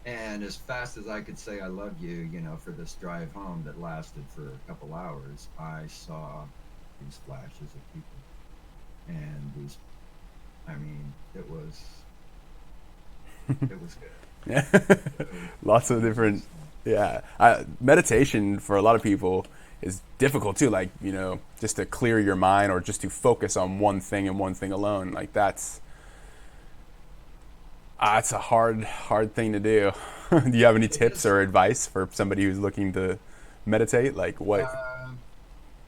And as fast as I could say I love you, you know, for this drive home that lasted for a couple hours, I saw these flashes of people. And these, I mean, it was good. Yeah, lots of It was different. just, Yeah, meditation for a lot of people is difficult too. Like you know, just to clear your mind or just to focus on one thing and one thing alone. Like that's a hard thing to do. Do you have any it tips is. or advice for somebody who's looking to meditate? Like what? Uh,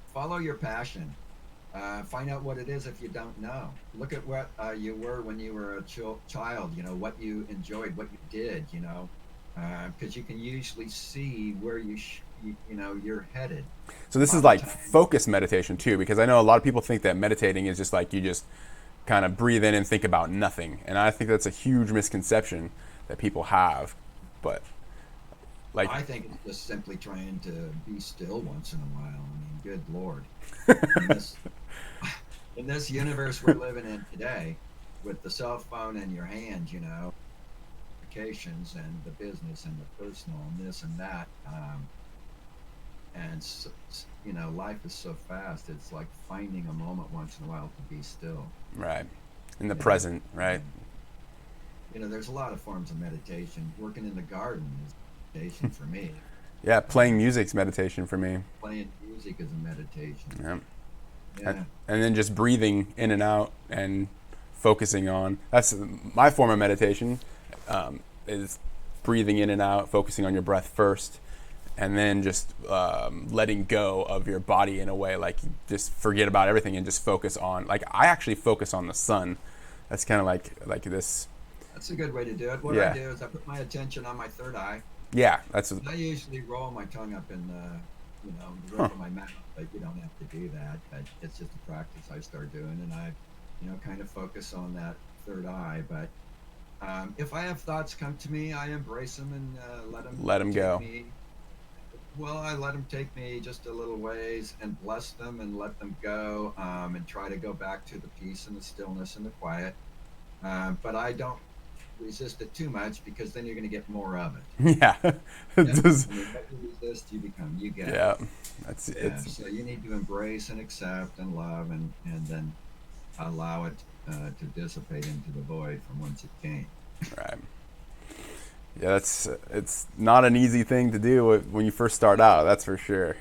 Follow your passion. Find out what it is if you don't know. Look at what you were when you were a child. You know what you enjoyed, what you did. You know, because you can usually see where you know you're headed. So A this is lot of like times, focus meditation too, because I know a lot of people think that meditating is just like you just kind of breathe in and think about nothing, and I think that's a huge misconception that people have. But like, I think it's just simply trying to be still once in a while. I mean, good lord, in this in this universe we're living in today, with the cell phone in your hand, you know, vacations and the business and the personal and this and that. And you know, life is so fast. It's like finding a moment once in a while to be still. right, in the You know, present, right? um, you know, there's a lot of forms of meditation. Working in the garden is meditation for me. Yeah, playing Um, music's meditation for me. Playing music is a meditation. Yeah. and, Yeah, and then just breathing in and out and focusing on that's my form of meditation is breathing in and out, focusing on your breath first, and then just letting go of your body in a way like you just forget about everything and just focus on like I actually focus on the sun. That's kind of like this. that's a good way to do it. What I Yeah, do is I put my attention on my third eye. yeah, that's I usually roll my tongue up in you know, the huh. roof of my mouth, but you don't have to do that. But it's just a practice I start doing, and I, you know, kind of focus on that third eye. But If I have thoughts come to me, I embrace them and let them Let them take go. me. Well, I let them take me just a little ways and bless them and let them go, and try to go back to the peace and the stillness and the quiet. But I don't resist it too much because then you're going to get more of it. Yeah. Yeah. Just, I mean, what you resist, you become. You get. yeah. That's Yeah. it's So you need to embrace and accept and love and then allow it to dissipate into the void from whence it came. right. Yeah, that's it's not an easy thing to do when you first start out. That's for sure.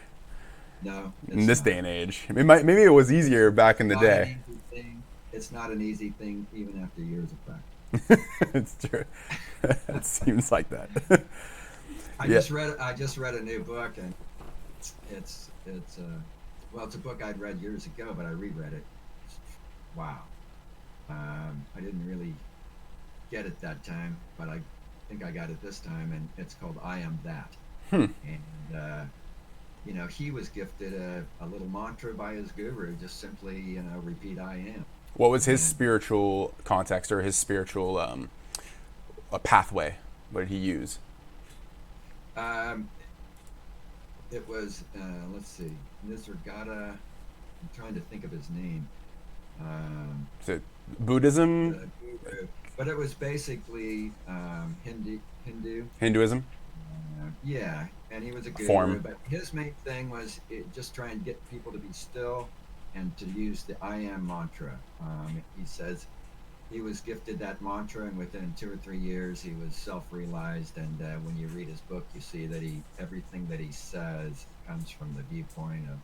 No, In it's this not. day and age, maybe it was easier back in the Not an day. easy thing. It's not an easy thing even after years of practice. It's true. It seems like that. Yeah. I just read a new book, and it's well, it's a book I'd read years ago, but I reread it. Wow. I didn't really get it that time, but I think I got it this time, and it's called "I Am That." Hmm. And he was gifted a little mantra by his guru, just simply repeat "I am." What was his And spiritual context or his spiritual a pathway? What did he use? um, it was let's see, Nisargadatta. I'm trying to think of his name. Um, Is it Buddhism, guru, but it was basically Hindu. Hinduism, Yeah, and he was a a guru, form? but his main thing was just trying to get people to be still and to use the I am mantra. He says he was gifted that mantra, and within 2 or 3 years, he was self-realized. And when you read his book, you see that he everything that he says comes from the viewpoint of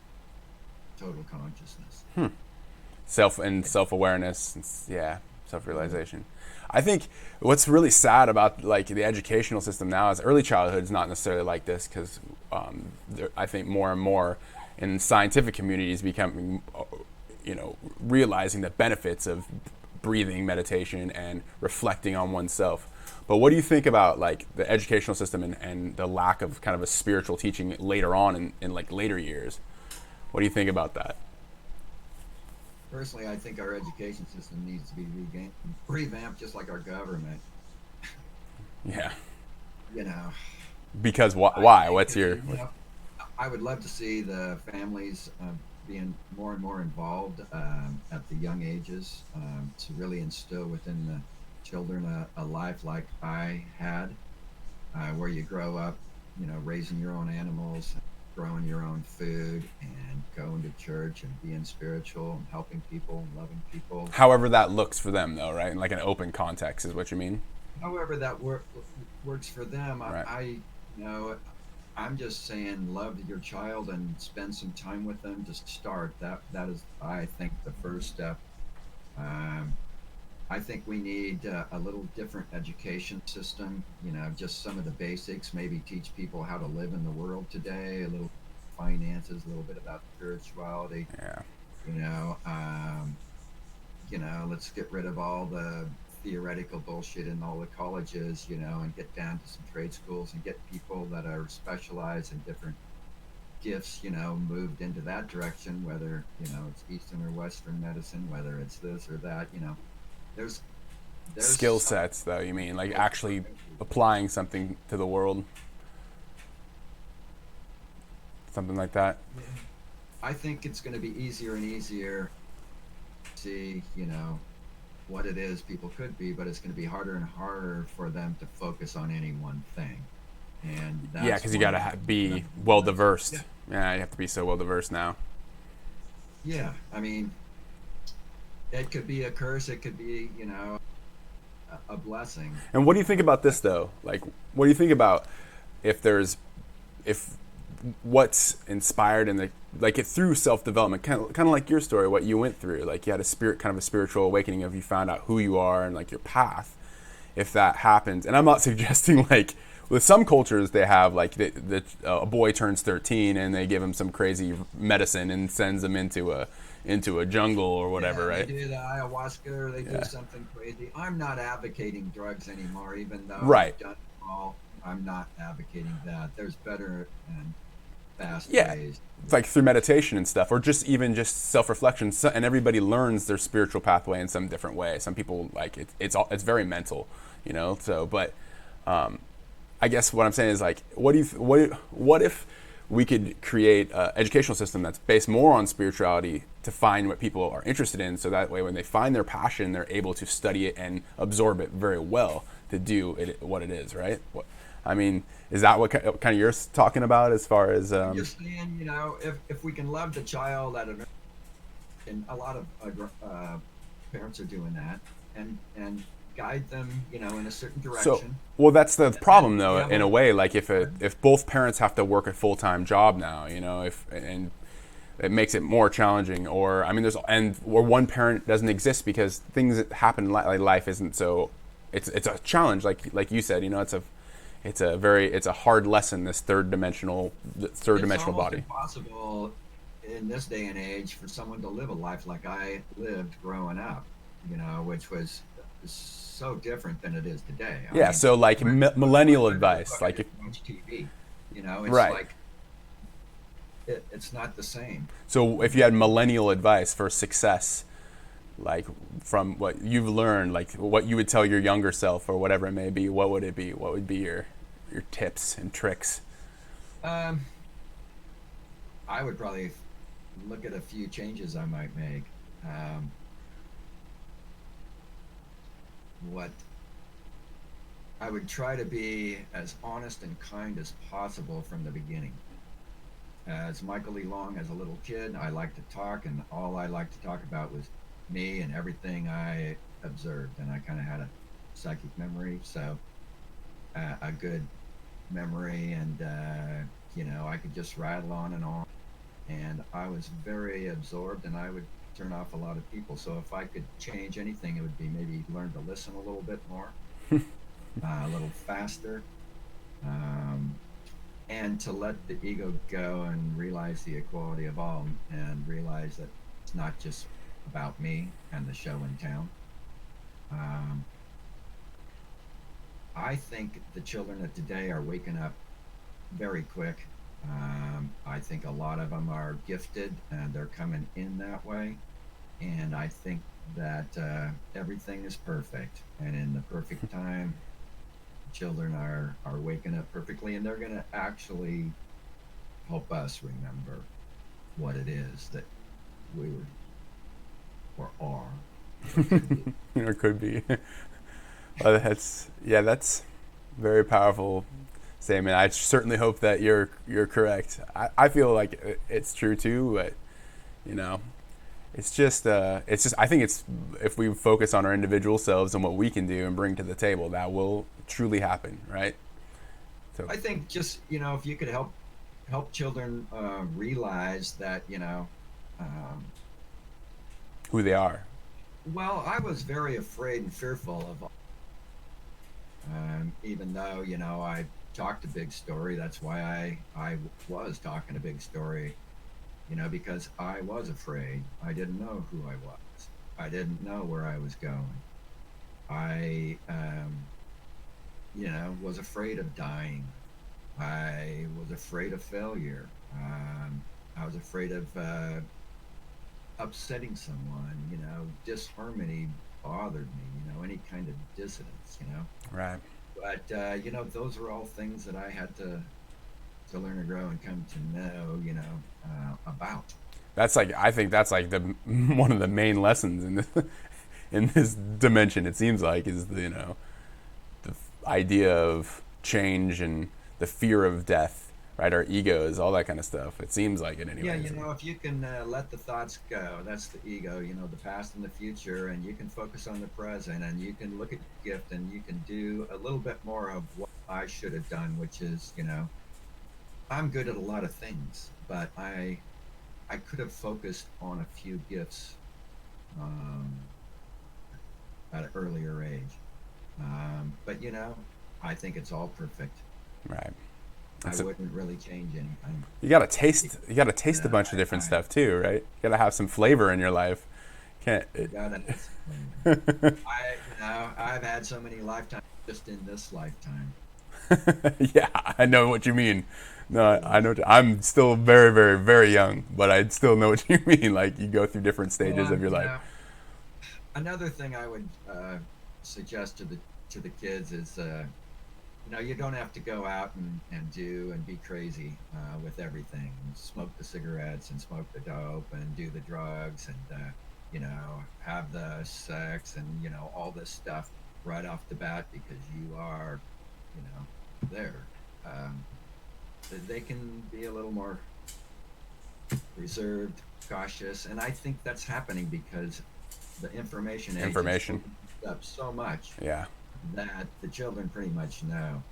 total consciousness. Self awareness. Yeah, self realization. I think what's really sad about like the educational system now is early childhood is not necessarily like this because I think more and more in scientific communities becoming realizing the benefits of breathing meditation and reflecting on oneself. But what do you think about like the educational system and the lack of kind of a spiritual teaching later on in like later years? What do you think about that? Personally, I think our education system needs to be revamped, just like our government. Yeah, You know, because I why? think What's your I would love to see the families being more and more involved at the young ages, to really instill within the children a life like I had, where you grow up, raising your own animals, growing your own food, and going to church and being spiritual and helping people and loving people. however that looks for them though, right? In like an open context is what you mean, However, that works for them. right? You know, I'm just saying, love your child and spend some time with them to start. That is, I think, the first step. Um, I think we need a little different education system. Just some of the basics. Maybe teach people how to live in the world today. A little finances, a little bit about spirituality. Yeah. You know, um, let's get rid of all the theoretical bullshit in all the colleges. And get down to some trade schools and get people that are specialized in different gifts, moved into that direction, whether, it's Eastern or Western medicine, whether it's this or that. There's there's Skill some sets though, you mean like skills for actually everyone. applying something to the world, something like that. Yeah. I think it's going to be easier and easier to see, what it is people could be, but it's going to be harder and harder for them to focus on any one thing. And Yeah, that's because you one got of to the things that be I'm well realizing. diversed. Yeah. Yeah, you have to be so well diverse now. Yeah. I mean, it could be a curse. It could be, a blessing. And what do you think about this That's though? Like, what do you think about if there's if what's inspired in the like it through self development, kind of like your story, what you went through, like you had a kind of a spiritual awakening of you found out who you are and like your path. If that happens, and I'm not suggesting like with some cultures they have like a boy turns 13 and they give him some crazy medicine and sends him into a jungle or whatever, Yeah, they right? do the ayahuasca or they do Yeah, something crazy. I'm not advocating drugs anymore, even though right. I've done it all. I'm not advocating that. There's better and fast Yeah, ways it's to do like it. through meditation and stuff, or just even just self-reflection. And everybody learns their spiritual pathway in some different way. Some people like it's very mental. So, but I guess what I'm saying is like, what if we could create an educational system that's based more on spirituality to find what people are interested in, so that way when they find their passion, they're able to study it and absorb it very well to do it, what it is, right? I mean, is that what kind of you're talking about as far as? I'm just saying, if we can love the child at an, and a lot of parents are doing that, and guide them, in a certain So, direction. well, that's the problem, And we though. have In a way, like if both parents have to work a full time job now, if and it makes it more challenging. Or I mean, or one parent doesn't exist because things that happen in life isn't so. It's a challenge, like you said. It's a hard lesson. This third dimensional body. It's almost impossible in this day and age for someone to live a life like I lived growing up, which was so different than it is today. I Yeah. mean, So like millennial advice, like if, watch TV, it's right. like it's not the same. So if you had millennial advice for success, like from what you've learned, like what you would tell your younger self or whatever it may be, what would it be? What would be your tips and tricks? Um, I would probably look at a few changes I might make. Um, what I would try to be as honest and kind as possible from the beginning. As Michael E. Long, as a little kid, I liked to talk, and all I liked to talk about was me and everything I observed. And I kind of had a psychic memory, so a good memory, and I could just rattle on and on. And I was very absorbed, and I would turn off a lot of people. So if I could change anything, it would be maybe learn to listen a little bit more, a little faster. Um, and to let the ego go and realize the equality of all, and realize that it's not just about me and the show in town. Um, I think the children of today are waking up very quick. I think a lot of them are gifted and they're coming in that way. And I think that everything is perfect. And in the perfect time, children are waking up perfectly, and they're going to actually help us remember what it is that we were or are. Or could be. Well, that's very powerful statement. I certainly hope that you're correct. I feel like it's true too, but it's just I think it's, if we focus on our individual selves and what we can do and bring to the table, that will truly happen, right? So I think just if you could help children realize that who they are. well, I was very afraid and fearful of, even though I talked a big story. That's why I was talking a big story, because I was afraid. I didn't know who I was. I didn't know where I was going. I was afraid of dying. I was afraid of failure. I was afraid of upsetting someone. Disharmony bothered me. Any kind of dissonance. Right. But those are all things that I had to learn to grow and come to know. About. That's like, I think that's like the one of the main lessons in this dimension. It seems like is the idea of change and the fear of death, right? Our egos, all that kind of stuff. It seems like it anyway. Yeah, if you can let the thoughts go, that's the ego, the past and the future, and you can focus on the present, and you can look at your gift, and you can do a little bit more of what I should have done, which is, I'm good at a lot of things, but I could have focused on a few gifts at an earlier age. But I think it's all perfect. Right. I wouldn't really change anything. You gotta taste. You gotta taste a bunch of different stuff too, right? You gotta have some flavor in your life. Can't. I've had so many lifetimes just in this lifetime. Yeah, I know what you mean. No, I know. I'm still very, very, very young, but I still know what you mean. Like, you go through different stages of your life. Another thing I would suggest to the to the kids is, you don't have to go out and do and be crazy with everything. Smoke the cigarettes and smoke the dope and do the drugs and, have the sex and, all this stuff right off the bat because you are, there. Um, they can be a little more reserved, cautious, and I think that's happening because the information age Information. is up so much Yeah. that the children pretty much know.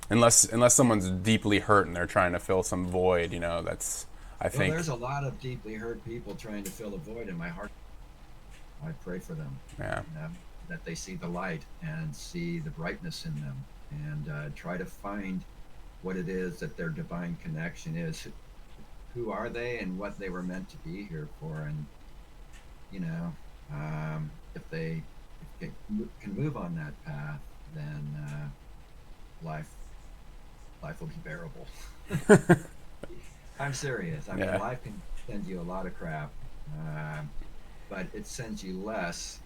Unless someone's deeply hurt and they're trying to fill some void, that's, I Well, think. there's a lot of deeply hurt people trying to fill a void in my heart. I pray for them, Yeah. that they see the light and see the brightness in them and try to find what it is that their divine connection is. Who are they and what they were meant to be here for? And, if they can move on that path, then life will be bearable. I'm serious. I mean, Yeah. life can send you a lot of crap, but it sends you less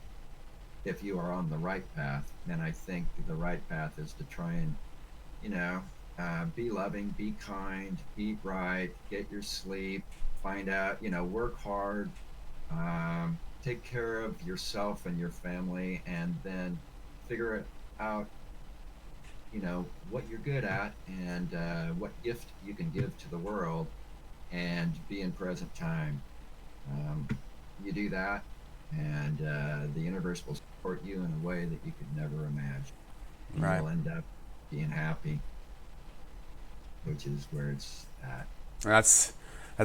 if you are on the right path. And I think the right path is to try and, be loving, be kind, eat right, get your sleep, find out, work hard, take care of yourself and your family, and then figure it out, what you're good at and what gift you can give to the world and be in present time. You do that, and the universe will support you in a way that you could never imagine. And Right. you'll end up being happy, which is where it's at. That's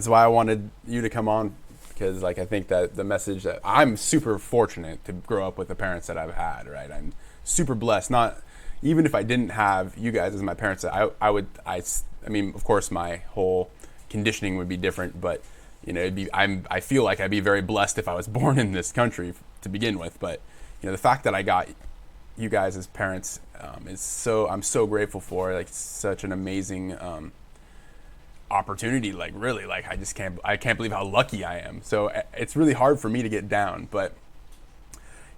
why I wanted you to come on, because I think that the message that I'm super fortunate to grow up with the parents that I've had, right? I'm super blessed. Not even if I didn't have you guys as my parents, I mean, of course my whole conditioning would be different, but I feel like I'd be very blessed if I was born in this country to begin with. But the fact that I got you guys as parents I'm so grateful for. It's such an amazing opportunity. Really, I can't believe how lucky I am. So it's really hard for me to get down, but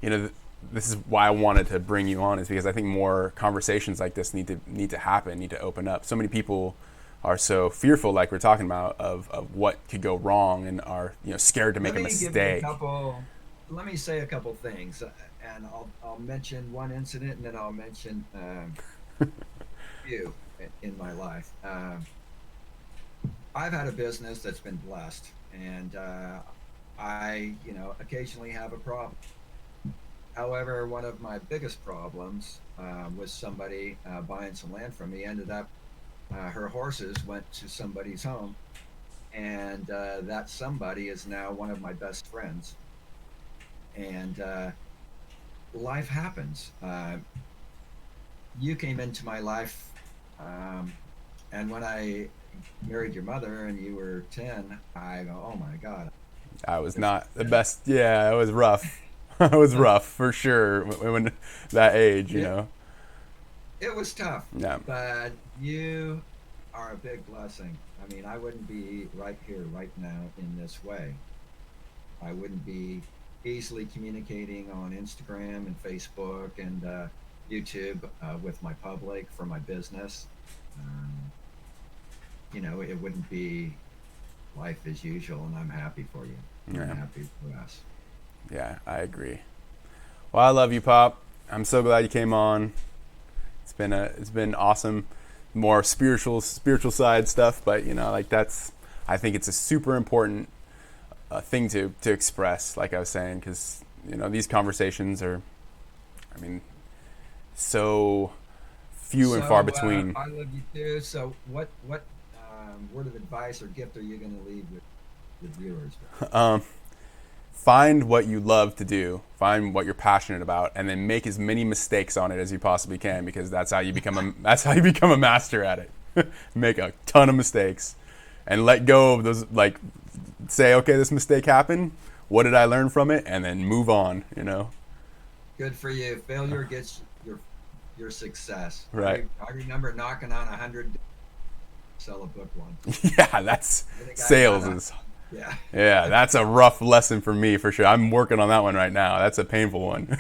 this is why I wanted to bring you on, is because I think more conversations like this need to happen, need to open up. So many people are so fearful, like we're talking about, of what could go wrong, and are scared to make a mistake. Let me say a couple things, and I'll mention one incident, and then I'll mention few in my life. I've had a business that's been blessed, and I occasionally have a problem. However, one of my biggest problems was somebody buying some land from me. Ended up, her horses went to somebody's home, and that somebody is now one of my best friends. And life happens. You came into my life, and when I married your mother and you were 10, I go, oh my God. I was not the best. Yeah, it was rough. It was rough for sure when that age, It was tough. Yeah. But you are a big blessing. I mean, I wouldn't be right here, right now, in this way. I wouldn't be easily communicating on Instagram and Facebook and YouTube with my public for my business. It wouldn't be life as usual, and I'm happy for you. Yeah. I'm happy for us. Yeah, I agree. Well, I love you, Pop. I'm so glad you came on. It's been awesome. More spiritual side stuff, but I think it's a super important thing to express, like I was saying, because these conversations are, so few and far between. I love you too. So what word of advice or gift are you going to leave with viewers? Find what you love to do, find what you're passionate about, and then make as many mistakes on it as you possibly can, because that's how you become a master at it. Make a ton of mistakes and let go of those, say, okay, this mistake happened, what did I learn from it, and then move on. Good for you. Failure gets your success. Right. I remember knocking on 100 sell a book one. Yeah, that's sales is. Yeah, that's a rough lesson for me, for sure. I'm working on that one right now. That's a painful one.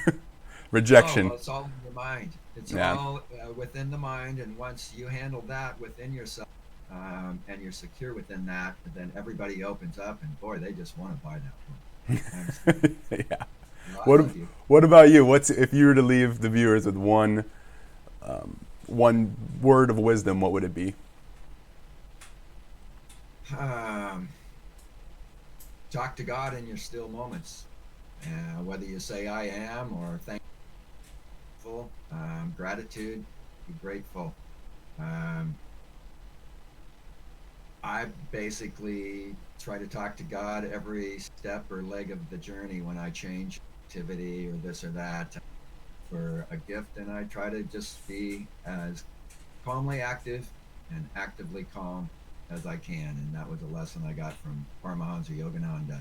Rejection. Well, it's all in your mind. It's Yeah. all within the mind, and once you handle that within yourself, and you're secure within that, then everybody opens up, and boy, they just want to buy that book. Honestly, Yeah. well, I What love you. What about you? What's if you were to leave the viewers with one word of wisdom? What would it be? Um, Talk to God in your still moments, whether you say "I am" or "thankful," gratitude, be grateful. Um, I basically try to talk to God every step or leg of the journey when I change activity or this or that for a gift, and I try to just be as calmly active and actively calm as I can. And that was a lesson I got from Paramahansa Yogananda.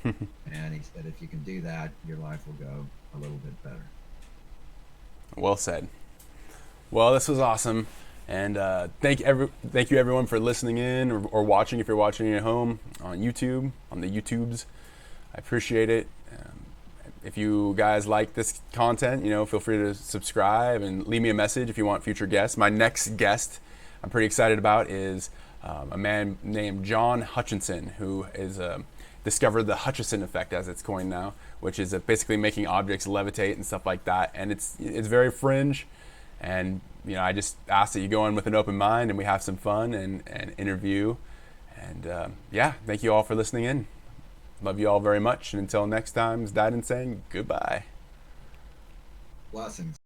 And he said, if you can do that, your life will go a little bit better. Well said. Well, this was awesome, and thank you everyone for listening in or watching if you're watching at home on YouTube on the YouTubes. I appreciate it. If you guys like this content, feel free to subscribe and leave me a message if you want future guests. My next guest I'm pretty excited about is a man named John Hutchinson, who is discovered the Hutchison effect, as it's coined now, which is basically making objects levitate and stuff like that. And it's very fringe. And I just ask that you go in with an open mind and we have some fun and interview. And yeah, thank you all for listening in. Love you all very much. And until next time, it's Dad and saying goodbye. Blessings.